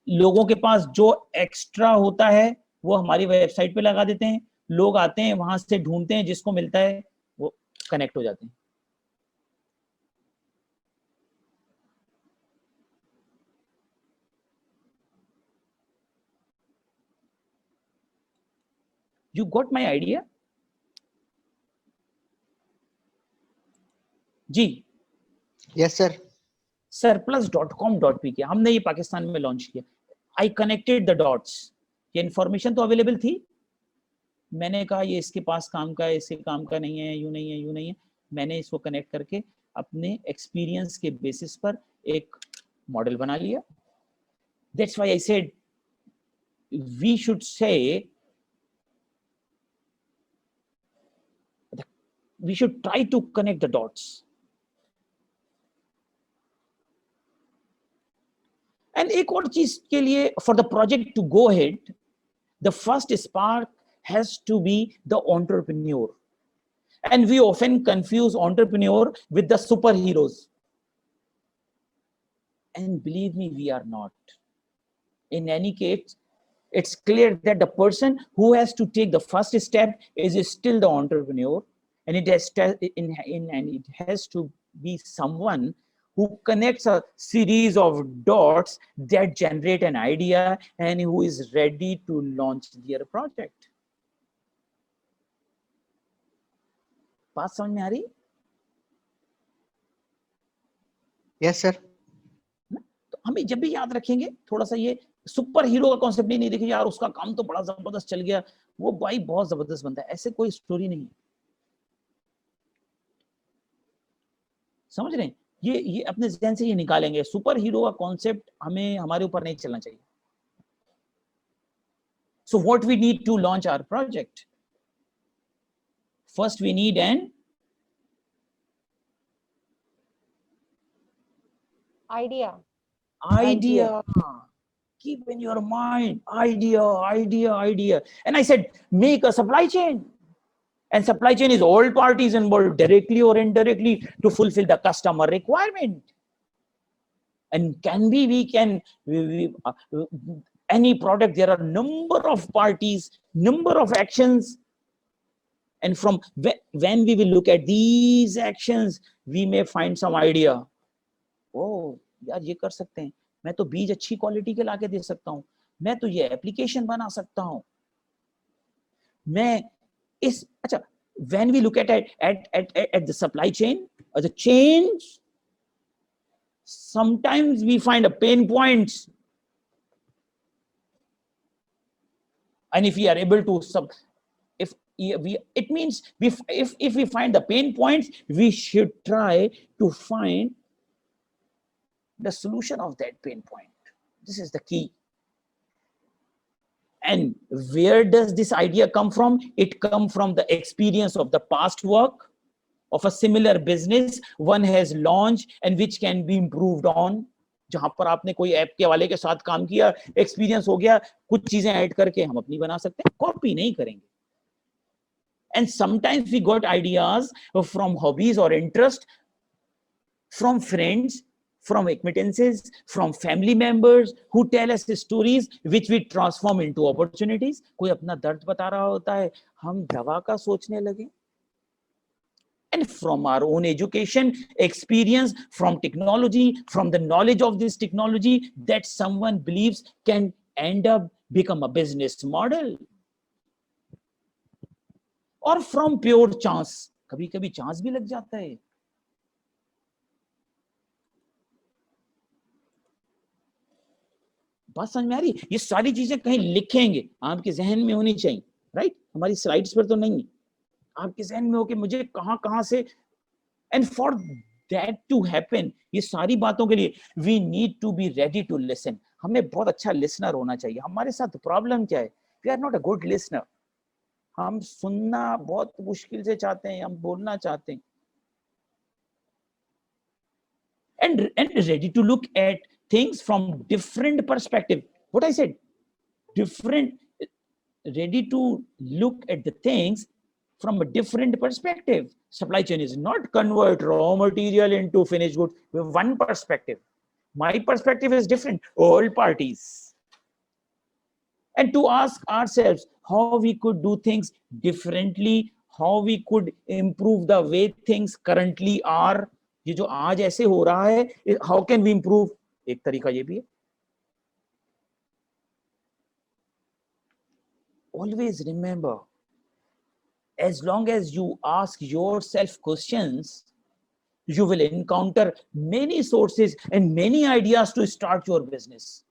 लोगों के पास जो एक्स्ट्रा होता है वो हमारी वेबसाइट पे लगा देते हैं, लोग आते हैं वहां से ढूंढते हैं, जिसको मिलता है वो कनेक्ट हो जाते हैं। You got my idea? जी यस सर। surplus.com.pk हमने ये पाकिस्तान में लॉन्च किया। I connected the dots. ये इंफॉर्मेशन तो अवेलेबल थी, मैंने कहा ये इसके पास काम का है, इसके काम का नहीं है, यूं नहीं है, यूं नहीं है। मैंने इसको कनेक्ट करके अपने एक्सपीरियंस के बेसिस पर एक मॉडल बना लिया। That's why I said we should say we should try to connect the dots. And एक और चीज के लिए, for the project to go ahead, the first spark has to be the entrepreneur. And we often confuse entrepreneur with the superheroes. And believe me, we are not. In any case, it's clear that the person who has to take the first step is still the entrepreneur. And it has to be someone who connects a series of dots that generate an idea and who is ready to launch their project. बात समझ में आ रही? Yes sir. तो हमें जब भी याद रखेंगे थोड़ा सा ये सुपर हीरो का कॉन्सेप्ट नहीं देखिए यार उसका काम तो बड़ा जबरदस्त चल गया, वो भाई बहुत जबरदस्त बनता है, ऐसे कोई स्टोरी नहीं है। समझ रहे हैं? ये अपने ज़हन से ये निकालेंगे। सुपर हीरो का कॉन्सेप्ट हमें हमारे ऊपर नहीं चलना चाहिए। So what we need to launch our project? First we need an idea. Keep in your mind idea. And I said make a supply chain. And supply chain is all parties involved directly or indirectly to fulfill the customer requirement. And any product, there are number of parties, number of actions. And from when we will look at these actions, we may find some idea. Oh, यार ये कर सकते हैं, मैं तो बीज अच्छी quality के लाके दे सकता हूँ, मैं तो ये एप्लीकेशन बना सकता हूँ, मैं इस अच्छा when we look at the supply chain or the change, sometimes we find a pain points, and if we are able to it means if we find the pain points, we should try to find the solution of that pain point. This is the key. And where does this idea come from? It comes from the experience of the past work of a similar business one has launched and which can be improved on. जहां पर आपने कोई app के वाले के साथ काम किया, एक्सपीरियंस हो गया, कुछ चीजें ऐड करके हम अपनी बना सकते हैं, कॉपी नहीं करेंगे. And sometimes we got ideas from hobbies or interest, from friends, from acquaintances, from family members who tell us stories which we transform into opportunities. कोई अपना दर्द बता रहा होता है, हम दवा का सोचने लगे. And from our own education, experience, from technology, from the knowledge of this technology that someone believes can end up become a business model. Or from pure chance. कभी-कभी chance भी लग जाता है. बात समझ में आ रही? ये सारी चीजें कहीं लिखेंगे, आपके जहन में होनी चाहिए, राइट? हमारी स्लाइड्स पर तो नहीं है. आपके जहन में हो कि मुझे कहां से, and for that to happen, ये सारी बातों के लिए we need to be ready to listen. हमें बहुत अच्छा लिसनर होना चाहिए. हमारे साथ प्रॉब्लम क्या है? We are not a good listener. हम सुनना बहुत मुश्किल से चाहते हैं, हम बोलना चाहते हैं. And ready to look at things from different perspective. What I said, different, ready to look at the things from a different perspective. Supply chain is not convert raw material into finished goods. We have one perspective. My perspective is different, all parties. And to ask ourselves how we could do things differently, how we could improve the way things currently are. ये जो आज ऐसे हो रहा है, how can we improve? एक तरीका ये भी है. Always remember, as long as you ask yourself questions, you will encounter many sources and many ideas to start your business.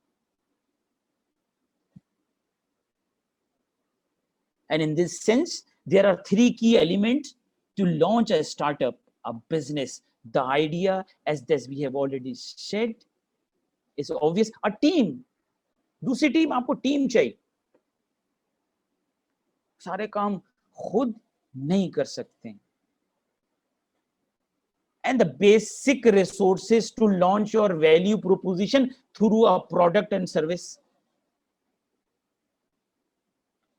And in this sense, there are three key elements to launch a startup, a business. The idea, as we have already said, is obvious. A team. दूसरी team, आपको team चाहिए. सारे काम खुद नहीं कर सकते. And the basic resources to launch your value proposition through a product and service.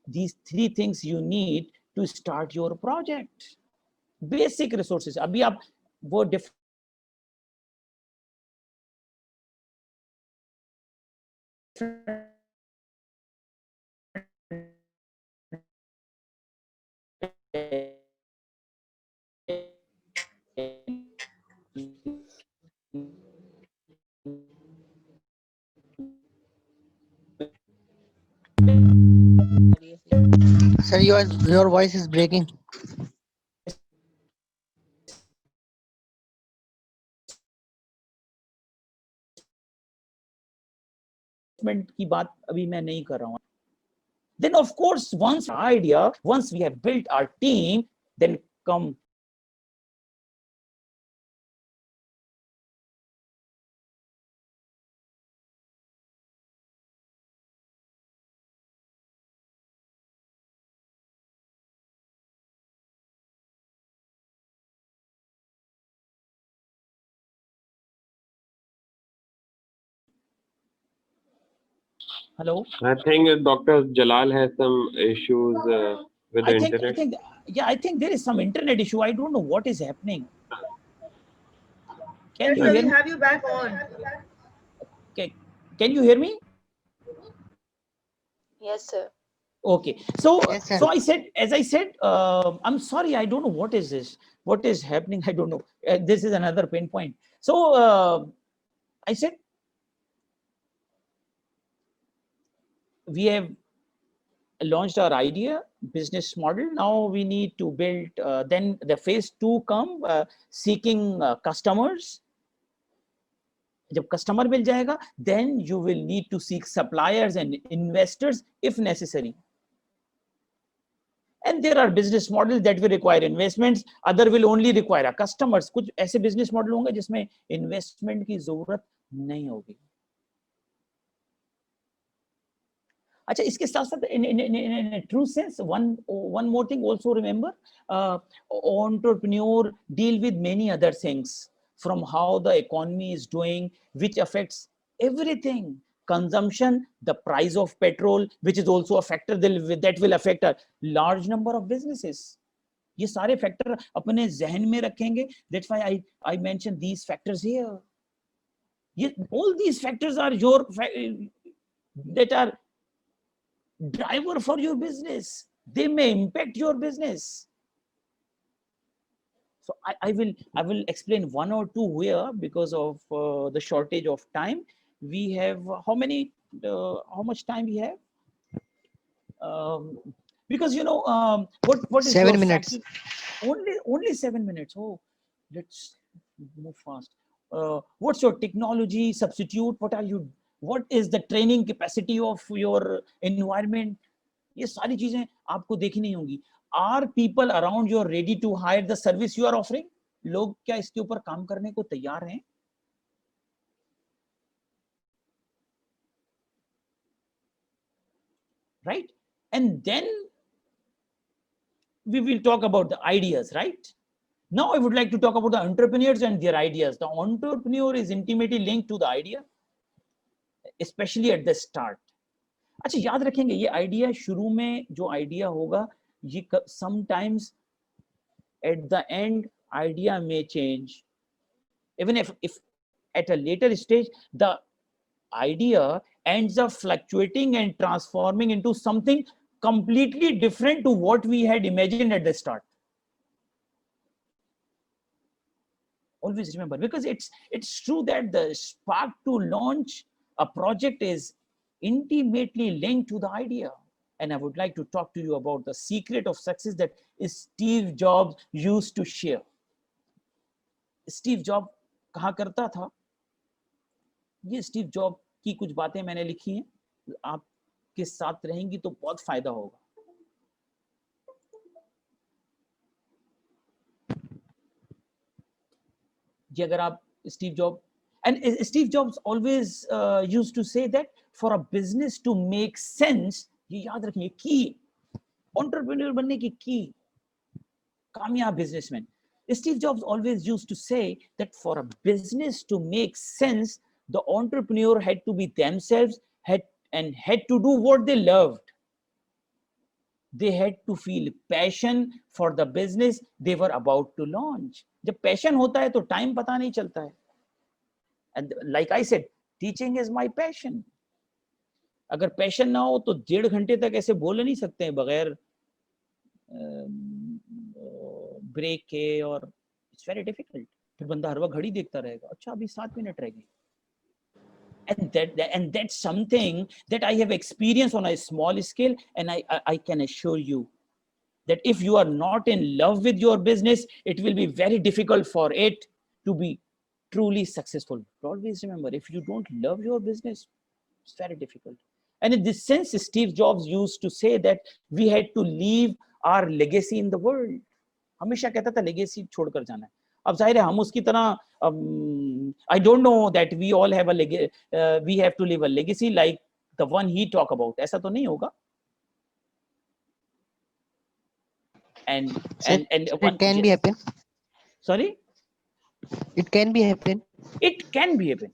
These three things you need to start your project. Basic resources. अभी आप वो Sir, your voice is breaking. की बात अभी मैं नहीं कर रहा हूं. Then of course, once we have built our team, then come hello. I think Dr. Jalal has some issues with the internet. I think there is some internet issue. I don't know what is happening. Yes, sir, we have you back on. Okay. Can you hear me? Yes, sir. Okay. So, Yes, sir. so as I said, I'm sorry, I don't know what is this. What is happening? I don't know. This is another pain point. So, I said, we have launched our idea, business model. Now we need to build, then the phase 2 come, seeking customers. जब customer मिल जाएगा, then you will need to seek suppliers and investors if necessary. And there are business models that will require investments, other will only require customers. कुछ ऐसे business model होंगे जिसमें investment की जरूरत नहीं होगी. अच्छा, इसके साथ साथ in a true sense, one more thing also remember, entrepreneur deal with many other things, from how the economy is doing, which affects everything. Consumption, the price of petrol, which is also a factor that will affect a large number of businesses. ये सारे factor अपने जहन में रखेंगे. That's why I mentioned these factors here. All these factors are that are driver for your business. They may impact your business. So I will explain one or two here because of the shortage of time. We have how much time we have? Because what is 7 minutes. Only 7 minutes. Oh, let's move fast. What's your technology substitute? What is the training capacity of your environment? ये सारी चीजें आपको देखनी होंगी. Are people around you ready to hire the service you are offering? लोग क्या इसके ऊपर काम करने को तैयार हैं? Right? And then we will talk about the ideas, right? Now I would like to talk about the entrepreneurs and their ideas. The entrepreneur is intimately linked to the idea, especially at the start. अच्छा, याद रखेंगे ये idea शुरू में जो idea होगा, ये sometimes at the end idea may change. Even if at a later stage the idea ends up fluctuating and transforming into something completely different to what we had imagined at the start. Always remember, because it's true that the spark to launch a project is intimately linked to the idea. And I would like to talk to you about the secret of success that Steve Jobs used to share. Steve Jobs कहा करता था, ये Steve job की कुछ बातें मैंने लिखी हैं, आपके साथ रहेंगी तो बहुत फायदा होगा. जी, अगर आप Steve job, and Steve Jobs always used to say that for a business to make sense, ये याद रखिए, की entrepreneur बनने की की, कामयाब businessman. Steve Jobs always used to say that for a business to make sense, the entrepreneur had to be themselves, had to do what they loved. They had to feel passion for the business they were about to launch. जब passion होता है तो time पता नहीं चलता है. And like I said, teaching is my passion. अगर passion ना हो तो 1.5 घंटे तक ऐसे बोल नहीं सकते हैं बगैर ब्रेक के, और it's very difficult. फिर बंदा हर वक्त घड़ी देखता रहेगा, अच्छा अभी 7 मिनट रह गए. And that's something that I have experienced on a small scale, and I can assure you that if you are not in love with your business, it will be very difficult for it to be truly successful. Always remember, if you don't love your business, it's very difficult. And in this sense, Steve Jobs used to say that we had to leave our legacy in the world. हमेशा कहता था legacy छोड़कर जाना है. अब जाहिर है हम उसकी तरह I don't know that we all have we have to leave a legacy like the one he talk about. ऐसा तो नहीं होगा. And it can be happen. Sorry? It can be happen. It can be happen.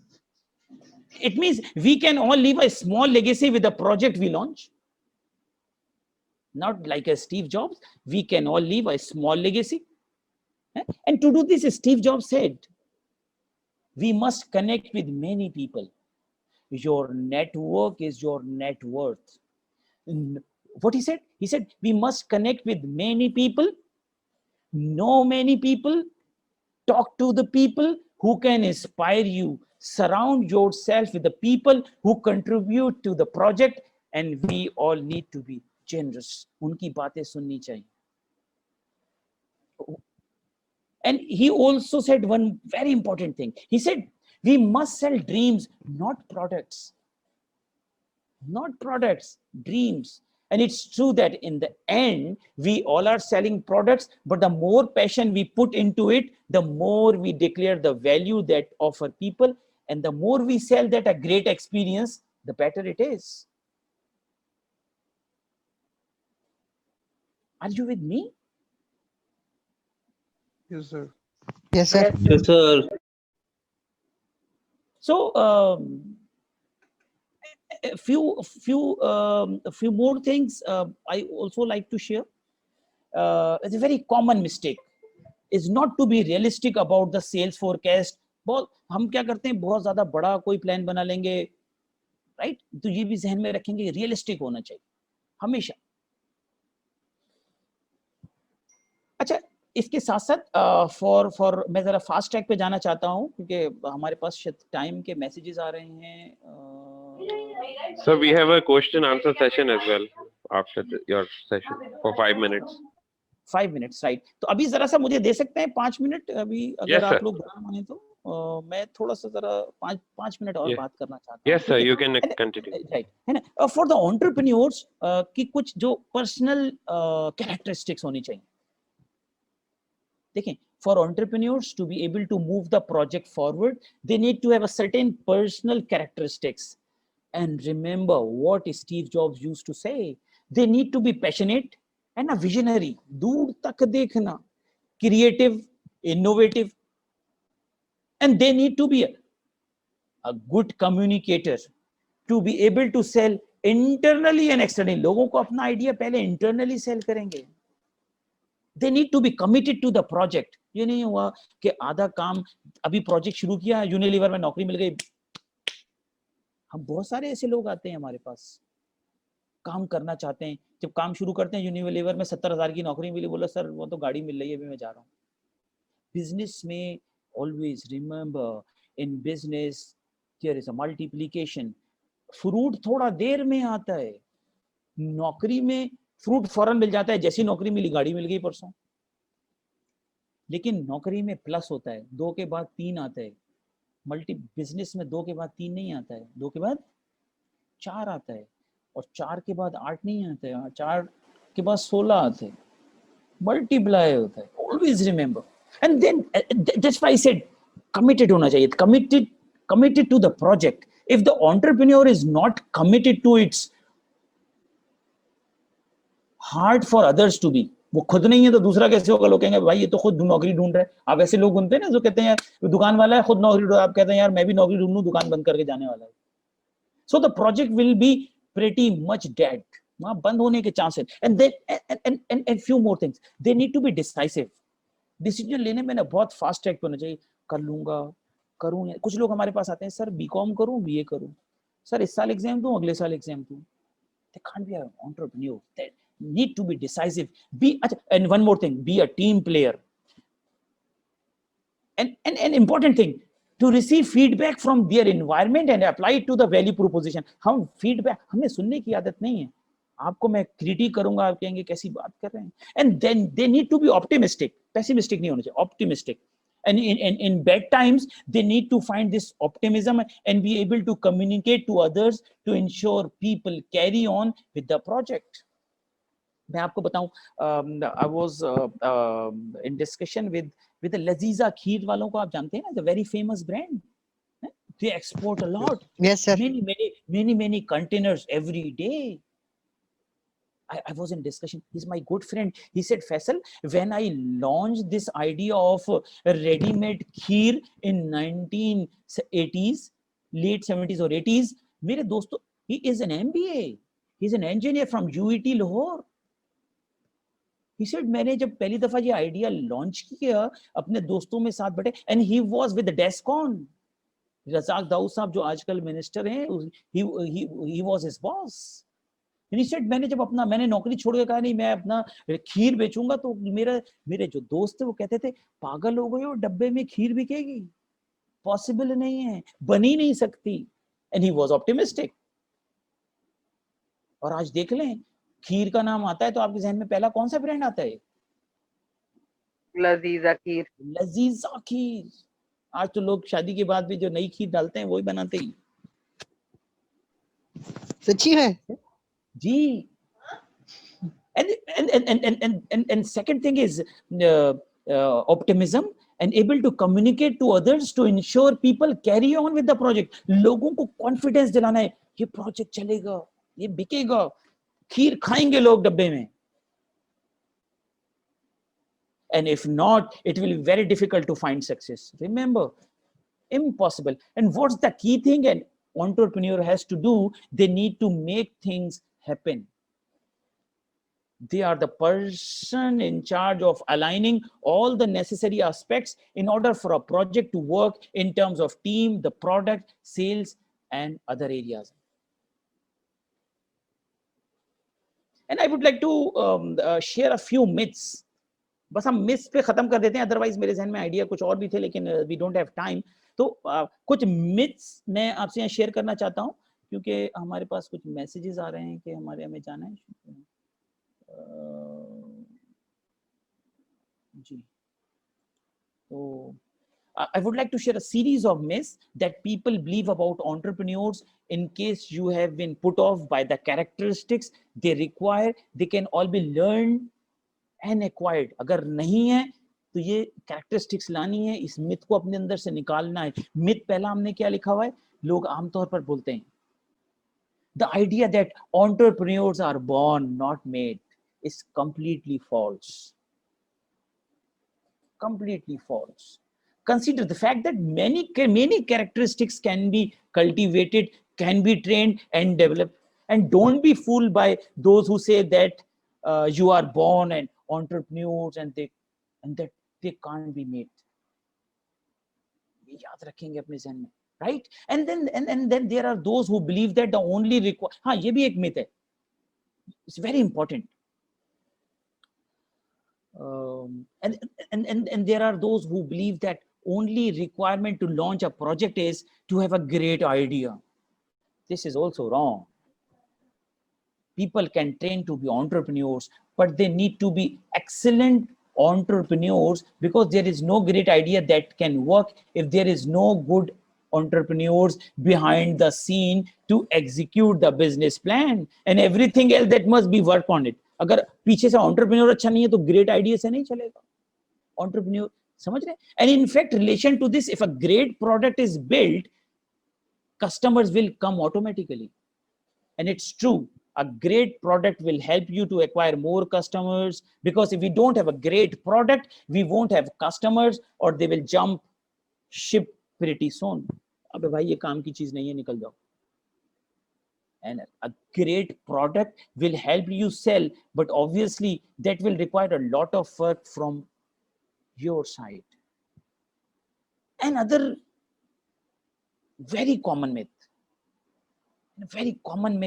It means we can all leave a small legacy with the project we launch. Not like a Steve Jobs, we can all leave a small legacy. And to do this, Steve Jobs said, we must connect with many people. Your network is your net worth. What he said? He said, we must connect with many people, know many people, talk to the people who can inspire you, surround yourself with the people who contribute to the project, and we all need to be generous. उनकी बातें सुननी चाहिए. And he also said one very important thing. He said, We must sell dreams, not products. Not products, dreams. And it's true that in the end, we all are selling products, but the more passion we put into it, the more we declare the value that offer people, and the more we sell that a great experience, the better it is. Are you with me? Yes, sir. Yes, sir. Yes, sir. So a few more things I also like to share. It's a very common mistake is not to be realistic about the sales forecast. बहुत हम क्या करते हैं, बहुत ज्यादा बड़ा कोई plan बना लेंगे, राइट? तो ये भी जहन में रखेंगे, रियलिस्टिक होना चाहिए हमेशा. अच्छा, इसके साथ साथ फॉर मैं जरा फास्ट ट्रैक पे जाना चाहता हूँ क्योंकि हमारे पास टाइम के मैसेजेस आ रहे हैं. So we have a question answer session as well after your session for 5 minutes. 5 minutes, right? तो अभी जरा सा मुझे दे सकते हैं 5 मिनट अभी, अगर Yes, आप sir. लोग बुरा माने तो. मैं थोड़ा सा जरा 5 मिनट और बात करना चाहता हूँ. Yes, sir. You can continue. Right, है ना? फॉर द एंटरप्रेन्योर्स की कुछ जो पर्सनल कैरेक्टरिस्टिक्स होनी चाहिए. देखें, for entrepreneurs to be able to move the project forward, they need to have a certain personal characteristics. And remember what Steve Jobs used to say, they need to be passionate and a visionary, दूर तक देखना, creative, innovative, and they need to be a good communicator to be able to sell internally and externally. लोगों को अपना idea पहले internally sell करेंगे. They need to be committed to the project. ये नहीं हुआ कि आधा काम अभी प्रोजेक्ट शुरू किया, यूनिलीवर में नौकरी मिल गई. हम बहुत सारे ऐसे लोग आते हैं हमारे पास, काम करना चाहते हैं, जब काम शुरू करते हैं यूनिलीवर में 70,000 की नौकरी मिली, बोला सर वो तो गाड़ी मिल रही है, अभी मैं जा रहा हूँ. बिजनेस में always remember, in business there is a multiplication. Fruit थोड़ा देर में आता है, नौकरी में फ्रूट फौरन मिल जाता है, जैसी नौकरी मिली गाड़ी मिल गई परसों. लेकिन नौकरी में प्लस होता है, 2 के बाद 3 आता है. बिजनेस में 2 के बाद 3 नहीं आता है, 2 के बाद 4 आता है, और 4 के बाद 8 नहीं आता है, 4 के बाद 16 आते हैं. मल्टीप्लाई होता है. Always remember. And then that's why I said committed होना चाहिए, committed to the project. If the entrepreneur is not committed to it, hard for others to be. वो खुद नहीं है तो दूसरा कैसे होगा? लोग कहेंगे भाई ये तो खुद नौकरी ढूंढ रहा है. आप ऐसे लोग सुनते हैं ना जो कहते हैं यार दुकान वाला है खुद नौकरी ढूंढ, आप कहते हैं यार मैं भी नौकरी ढूंढूं, दुकान बंद करके जाने वाला है. So the project will be pretty much dead. वहाँ बंद होने के chances. And then and few more things. They need to be decisive. Decision लेने में ना बहुत फास्ट ट्रैक पे होना चाहिए. कर लूंगा, करूं. कुछ लोग हमारे पास आते हैं, सर बीकॉम करूं, बीए करूं, सर इस साल एग्जाम दूं, अगले साल एग्जाम दूं. They can't be an entrepreneur. They need to be decisive. And one more thing, be a team player. And an important thing, to receive feedback from their environment and apply it to the value proposition. हम feedback हमें सुनने की आदत नहीं है. आपको मैं critic करूंगा, आप कहेंगे कैसी बात कर रहे हैं. And then they need to be optimistic. Pessimistic नहीं होना चाहिए, optimistic. And in bad times, they need to find this optimism and be able to communicate to others to ensure people carry on with the project. मैं आपको बताऊं, I was in discussion with the Laziza खीर वालों को, आप जानते हैं ना, the very famous brand. They export a lot. Yes, sir. Many containers every day. I was in discussion. He's my good friend. He said, Faisal, when I launched this idea of ready-made kheer in 1980s, late 70s or 80s, मेरे दोस्तों, he is an MBA. He's an engineer from UET Lahore. He said, मैंने जब पहली दफा ये idea launch किया अपने दोस्तों में साथ बैठे, and he was with the Descon. Razzaq Dawood साहब जो आजकल मिनिस्टर हैं, he was his boss. And he said, मैंने नौकरी छोड़ के कहा नहीं मैं अपना खीर बेचूंगा, तो मेरे जो दोस्त थे वो कहते थे पागल हो गए हो, डब्बे में खीर बिकेगी, पॉसिबल नहीं है, बनी नहीं सकती. And he was optimistic. और आज देख लें, खीर का नाम आता है तो आपके जहन में पहला कौन सा ब्रांड आता है? लजीजा खीर. लजीजा खीर. आज तो लोग शादी के बाद भी जो नई खीर डालते हैं वही बनाते ही। सच्ची है जी। And second thing is optimism and able to communicate to others to ensure people carry on with the project. लोगों को confidence दिलाना है, ये project चलेगा, ये बिकेगा, खीर खाएंगे लोग डब्बे में। And if not, it will be very difficult to find success. Remember, impossible. And what's the key thing an entrepreneur has to do? They need to make things happen. They are the person in charge of aligning all the necessary aspects in order for a project to work in terms of team, the product, sales, and other areas. And I would like to share a few myths. बस हम miss पे खत्म कर देते हैं, otherwise मेरे जहन में आइडिया कुछ और भी थे, लेकिन वी डोंट हैव टाइम। तो कुछ मिथ्स मैं आपसे यहाँ शेयर करना चाहता हूँ, क्योंकि हमारे पास कुछ मैसेजेस आ रहे हैं कि हमारे हमें जाना है। जी, तो I would like to share a series of myths that people believe about entrepreneurs. In case you have been put off by the characteristics they require, they can all be learned and acquired. अगर नहीं है तो ये characteristics लानी है, इस myth को अपने अंदर से निकालना है। myth पहला हमने क्या लिखा हुआ है, लोग आमतौर पर बोलते हैं the idea that entrepreneurs are born not made is completely false. Completely false. Consider the fact that many characteristics can be cultivated, can be trained and developed. And don't be fooled by those who say that you are born and entrepreneurs and that they can't be made. याद रखेंगे अपने ज़हन में, right? And then there are those who believe that the only require, हाँ ये भी एक myth है. It's very important. And there are those who believe that only requirement to launch a project is to have a great idea. This is also wrong. People can train to be entrepreneurs, but they need to be excellent entrepreneurs, because there is no great idea that can work if there is no good entrepreneurs behind the scene to execute the business plan and everything else that must be work on it. अगर पीछे से entrepreneur अच्छा नहीं है तो great idea से नहीं चलेगा. Entrepreneur, समझ रहे हैं? And in fact, relation to this, if a great product is built, customers will come automatically. And it's true. A great product will help you to acquire more customers, because if we don't have a great product, we won't have customers, or they will jump ship pretty soon. अबे भाई ये काम की चीज नहीं है, निकल जाओ. And a great product will help you sell, but obviously that will require a lot of work from your side. Another very common myth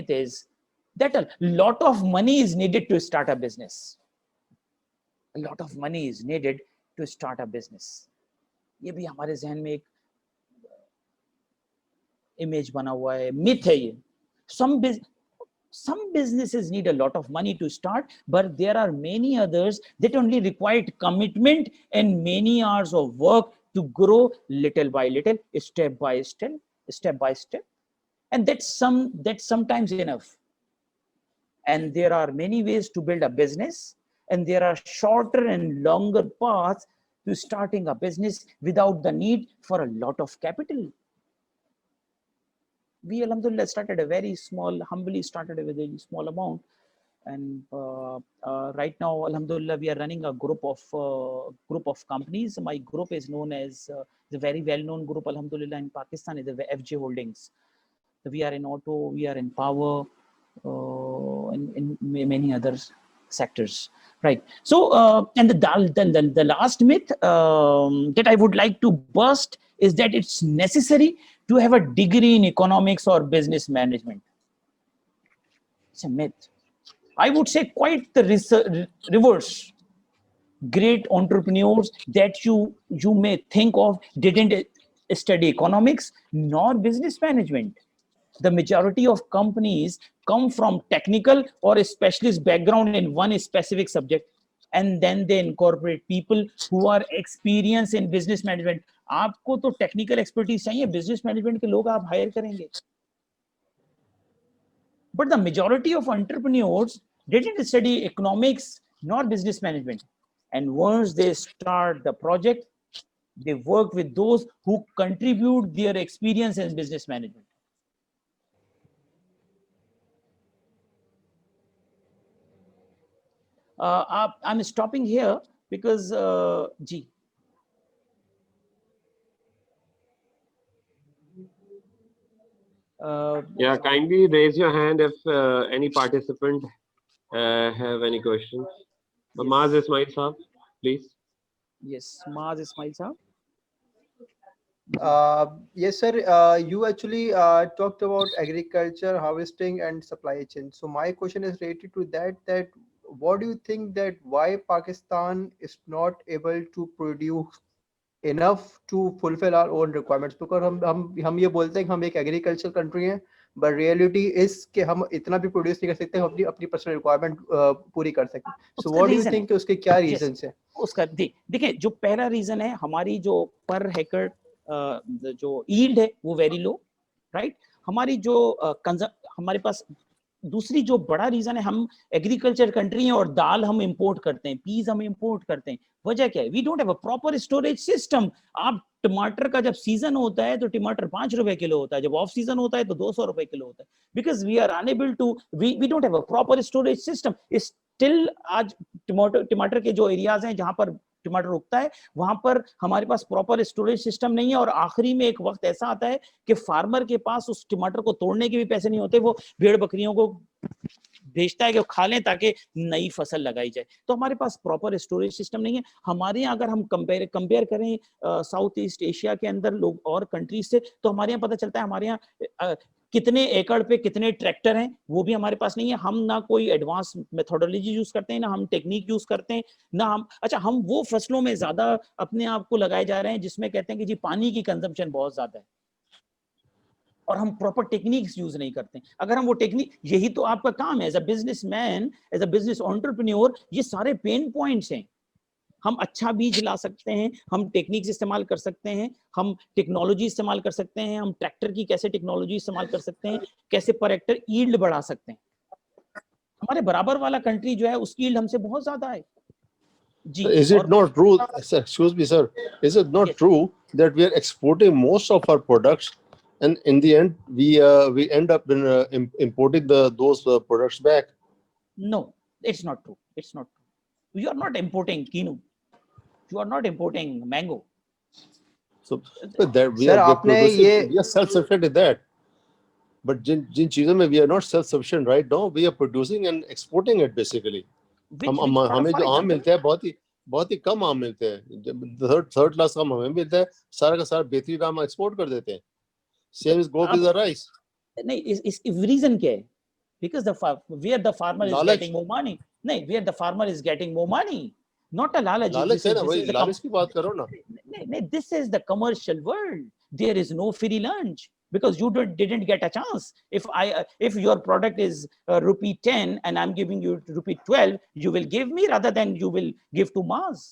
is that a lot of money is needed to start a business. A lot of money is needed to start a business. ये भी हमारे ज़हन में एक image बना हुआ है, myth है ये. Some businesses need a lot of money to start, but there are many others that only require commitment and many hours of work to grow little by little, step by step. And that's sometimes enough. And there are many ways to build a business, and there are shorter and longer paths to starting a business without the need for a lot of capital. We, alhamdulillah, started a very small, humbly started with a small amount. And right now, alhamdulillah, we are running a group of companies. My group is known as the very well-known group, alhamdulillah, in Pakistan, is the FJ Holdings. So we are in auto, we are in power, in many other sectors, right? So, and the last myth that I would like to bust is that it's necessary to have a degree in economics or business management. It's a myth. I would say quite the reverse. Great entrepreneurs that you may think of didn't study economics nor business management. The majority of companies come from technical or a specialist background in one specific subject, and then they incorporate people who are experienced in business management. आपको तो technical expertise चाहिए, business management के लोग आप higher करेंगे. But the majority of entrepreneurs didn't study economics nor business management. And once they start the project, they work with those who contribute their experience in business management. I'm stopping here because, G. Yeah, kindly raise your hand if any participant have any questions. Maz Ismail Saab, please. Yes, Maz Ismail Saab. Yes, sir. You actually talked about agriculture, harvesting, and supply chain. So my question is related to that. That what do you think that why Pakistan is not able to produce enough to fulfill our own requirements? Because हम ये बोलते हैं कि हम एक agricultural country हैं, but reality is कि हम इतना भी produce नहीं कर सकते, हम अपनी personal requirement पूरी कर सकें. So what do you think कि उसके क्या reasons हैं? उसका देखिए, जो पहला रीजन है, हमारी जो पर हेक्टर जो यील्ड है वो वेरी लो, राइट. हमारी जो हमारे पास दूसरी जो बड़ा रीजन है, हम एग्रीकल्चर कंट्री हैं और दाल हम इंपोर्ट करते हैं, पीस हम इंपोर्ट करते हैं. वजह क्या है? We don't have a proper storage system. आप टमाटर का जब सीजन होता है तो टमाटर 5 रुपए किलो होता है, जब ऑफ सीजन होता है तो 200 रुपए किलो होता है. Because we are unable to, we don't have a proper storage system. Still आज टमाटर के जो एरियाज हैं जहां पर टमाटर उगता है, वहां पर हमारे पास प्रॉपर स्टोरेज सिस्टम नहीं है. और आखिरी में एक वक्त ऐसा आता है कि फार्मर के पास उस टमाटर को तोड़ने के भी पैसे नहीं होते, वो भेड़ बकरियों को भेजता है कि वो खा लें ताकि नई फसल लगाई जाए. तो हमारे पास प्रॉपर स्टोरेज सिस्टम नहीं है. हमारे यहाँ अगर हम कंपेयर करें साउथ ईस्ट एशिया के अंदर लोग और कंट्रीज से, तो हमारे यहाँ पता चलता है हमारे यहाँ कितने एकड़ पे कितने ट्रैक्टर हैं, वो भी हमारे पास नहीं है. हम ना कोई एडवांस मेथोडोलॉजी यूज करते हैं, ना हम टेक्निक यूज करते हैं, ना हम वो फसलों में ज्यादा अपने आप को लगाए जा रहे हैं जिसमें कहते हैं कि जी पानी की कंजम्पशन बहुत ज्यादा है, और हम प्रॉपर टेक्निक्स यूज नहीं करते. अगर हम वो टेक्निक, यही तो आपका काम है as a businessman, as a business entrepreneur. ये सारे पेन पॉइंट्स हैं. हम अच्छा बीज ला सकते हैं, हम टेक्निक्स इस्तेमाल कर सकते हैं, हम टेक्नोलॉजी इस्तेमाल कर सकते हैं, हम ट्रैक्टर की कैसे टेक्नोलॉजी इस्तेमाल कर सकते हैं, कैसे पर हेक्टर यील्ड बढ़ा सकते हैं. हमारे बराबर वाला कंट्री जो है उसकी यील्ड हमसे बहुत ज्यादा है. जी. Is it not true, sir, excuse me, sir, is it not true that we are exporting most of our products, and in the end we end up importing those products back? No, it's not true. It's not true. You are not importing quinoa. You are not importing mango. So that we are self-sufficient in that. But जिन चीजों में we are not self-sufficient right now, we are producing and exporting it basically. हमें जो आम मिलता है बहुत ही कम आम मिलते हैं. थर्ड क्लास आम हमें मिलता है, सारा का सारा बेहतरीन आम एक्सपोर्ट कर देते हैं. Same is go with the rice. नहीं, इस रीजन क्या है? Because where the farmer is getting more money. नहीं, where the farmer is getting more money. Not a लालच. लालच है ना, वही लालच की बात करो ना. नहीं, this is the commercial world. There is no free lunch because you didn't get a chance. If your product is rupee 10 and I'm giving you rupee 12, you will give me rather than you will give to Maz.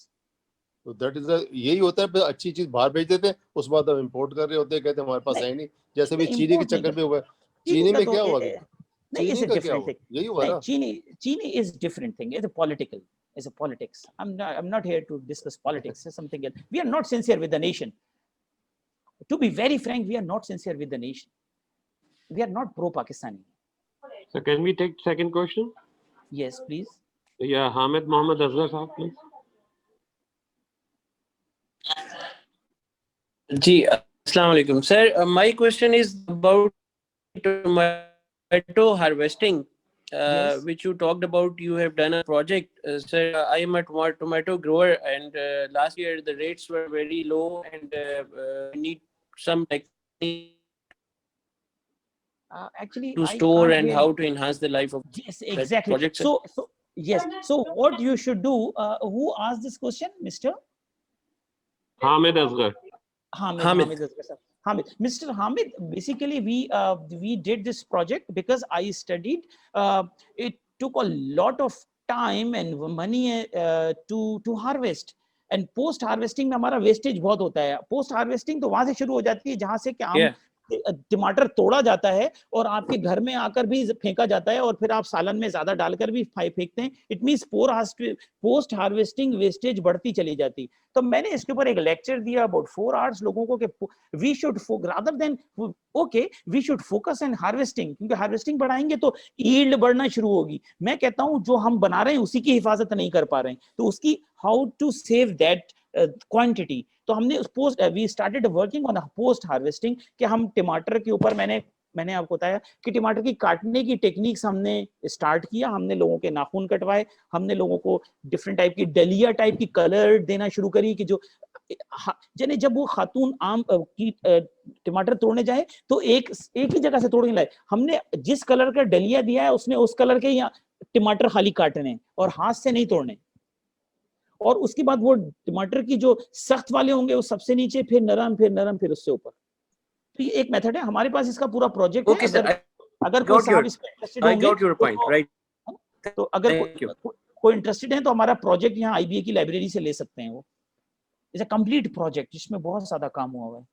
So that is यही होता है. अच्छी चीज बाहर भेज देते हैं, उस बाद हम इंपोर्ट कर रहे होते हैं, कहते हैं हमारे पास है नहीं. जैसे भी चीनी के चक्कर में हुआ. चीनी में क्या हुआ? It's a different thing. यही हुआ ना. Chini is different thing. It's a political. It's a politics. I'm not here to discuss politics. It's something else. We are not sincere with the nation. To be very frank, we are not sincere with the nation. We are not pro-Pakistani. So can we take second question? Yes, please. Yeah, Hamid Mohammed Asghar Saab, please. Ji, Assalamu alaikum. Sir, my question is about tomato harvesting, Yes. which you talked about. You have done a project. Sir, I am a tomato grower, and last year the rates were very low, and we need some technique Actually, to I store can't and hear how you. to enhance the life of Yes, that exactly. project. Sir. So yes. So what you should do? Who asked this question, Mr. Hamid Asghar. Hamid. Mr. Hamid, basically we did this project because I studied. It took a lot of time and money to harvest. And post harvesting में हमारा wastage बहुत होता है। Post harvesting तो वहां से शुरू हो जाती है जहां से कि हम टमाटर तोड़ा जाता है और आपके घर में आकर भी फेंका जाता है और फिर आप सालन में ज्यादा डालकर भी फेंकते हैं। It means post harvesting wastage बढ़ती चली जाती। तो मैंने इसके ऊपर एक लेक्चर दिया अबाउट 4 आवर्स लोगों को कि we should rather than we should focus on harvesting, क्योंकि हार्वेस्टिंग बढ़ाएंगे तो यील्ड बढ़ना शुरू होगी। मैं कहता हूं जो हम बना रहे हैं उसी की हिफाजत नहीं कर पा रहे हैं, तो उसकी how to save that quantity. तो हमने we started working on post harvesting कि हम टमाटर के ऊपर मैंने आपको बताया कि टमाटर की काटने की टेक्निक्स हमने स्टार्ट किया। हमने लोगों के नाखून कटवाए, हमने लोगों को डिफरेंट टाइप की डलिया टाइप की कलर देना शुरू करी कि जो यानी जब वो खातून आम की टमाटर तोड़ने जाए तो एक ही जगह से तोड़ने लाए। हमने जिस कलर का डलिया दिया है उसने उस कलर के ही टमाटर खाली काटने और हाथ से नहीं तोड़ने। और उसके बाद वो टमाटर की जो सख्त वाले होंगे वो सबसे नीचे, फिर नरम, फिर उससे ऊपर। तो ये एक मेथड है, हमारे पास इसका पूरा प्रोजेक्ट है। अगर कोई साहब इसमें इंटरेस्टेड होंगे तो अगर कोई इंटरेस्टेड है तो हमारा प्रोजेक्ट यहाँ आईबीए की लाइब्रेरी से ले सकते हैं। वो इट्स अ कंप्लीट प्रोजेक्ट जिसमें बहुत ज्यादा काम हुआ हुआ है।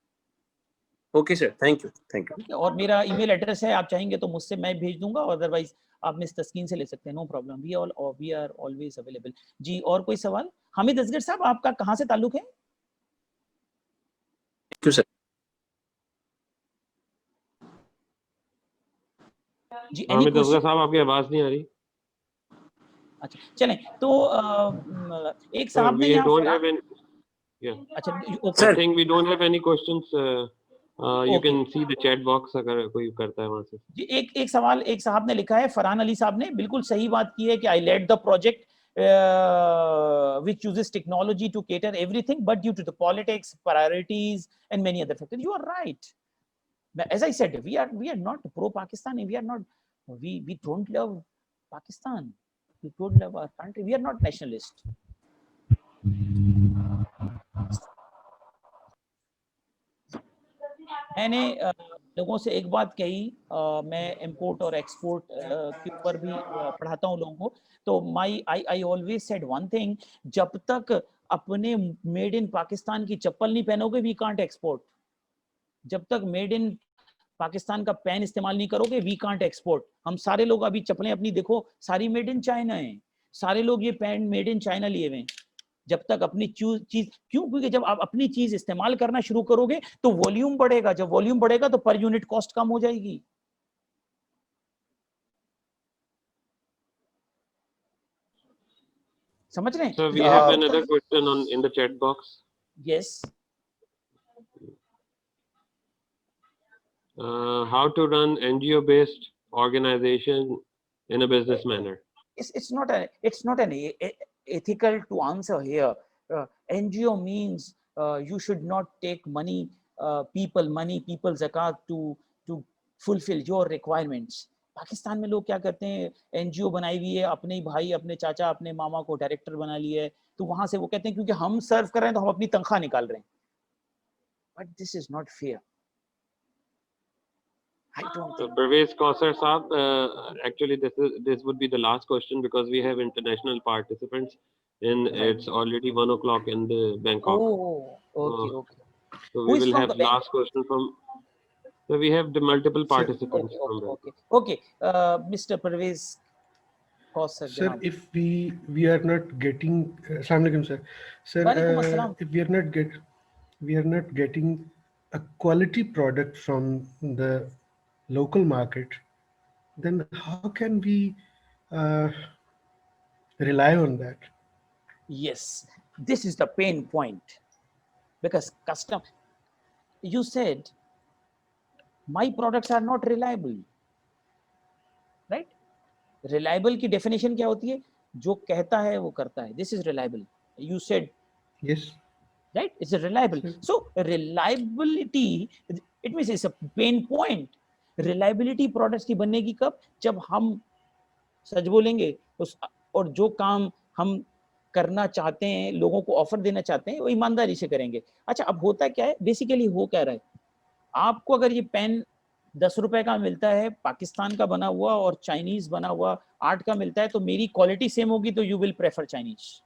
Okay sir, thank you. और मेरा ईमेल एड्रेस है, आप चाहेंगे तो मुझसे मैं भेज दूंगा, अदरवाइज आप मिस तस्कीन से ले सकते हैं, no problem. We are always available. जी और कोई सवाल? हामिद असगर साहब आपका कहाँ से ताल्लुक है? Thank you sir. जी हामिद असगर साहब आपकी आवाज नहीं आ रही। अच्छा चलें, तो एक साहब ने अच्छा, I think we don't have any questions. You can see the chat box अगर कोई करता है वहां से। जी एक सवाल एक साहब ने लिखा है, फरहान अली साहब ने बिल्कुल सही बात की है कि I led the project which uses technology to cater everything, but due to the politics, priorities, and many other factors. You are right. As I said, we are not pro-Pakistani. We don't love Pakistan. We don't love our country. We are not nationalist. मैंने लोगों से एक बात कही, मैं import और export के ऊपर भी पढ़ाता हूँ लोगों को, तो I always said one thing, जब तक अपने मेड इन पाकिस्तान की चप्पल नहीं पहनोगे वी कांट एक्सपोर्ट। जब तक मेड इन पाकिस्तान का पेन इस्तेमाल नहीं करोगे वी कांट एक्सपोर्ट। हम सारे लोग अभी चप्पलें अपनी देखो सारी मेड इन चाइना है, सारे लोग ये पेन मेड इन चाइना लिए हुए हैं। जब तक अपनी चीज क्यों? क्योंकि जब आप अपनी चीज इस्तेमाल करना शुरू करोगे तो वॉल्यूम बढ़ेगा, जब वॉल्यूम बढ़ेगा तो पर यूनिट कॉस्ट कम हो जाएगी। समझ रहे हैं? So we have another question in the chat box. Yes. How to run NGO based organization in a business manner? It's not an ethical to answer here. NGO means you should not take money, people zakat to fulfill your requirements. Pakistan में लोग क्या करते हैं, NGO बनाई हुई है, अपने ही भाई, अपने चाचा, अपने मामा को डायरेक्टर बना लिया है, तो वहां से वो कहते हैं क्योंकि हम सर्व कर रहे हैं तो हम अपनी तनख्वाह निकाल रहे हैं। But this is not fair. I don't think. Parvez Kausar Saab, actually this would be the last question because we have international participants and it's already 1 o'clock in the Bangkok. Oh, okay. So we will have last question from. So we have the multiple participants. Okay. Mr. Parvez Kausar. Sir, if we are not getting, Assalamu alaikum sir. Sir, if we are not getting a quality product from the local market, then how can we rely on that? Yes, this is the pain point, because you said my products are not reliable, right? Reliable की definition क्या होती है? जो कहता है वो करता है. This is reliable. You said yes, right? It's a reliable. So reliability, it means it's a pain point. Reliability products की बनने की कब? जब हम सच बोलेंगे और जो काम हम करना चाहते हैं, लोगों को ऑफर देना चाहते हैं, वो ईमानदारी से करेंगे। अच्छा, अब होता क्या है, बेसिकली हो क्या रहा है, आपको अगर ये पेन 10 रुपए का मिलता है, पाकिस्तान का बना हुआ और चाइनीज बना हुआ 8 का मिलता है, तो मेरी क्वालिटी सेम होगी तो यू विल प्रेफर चाइनीज।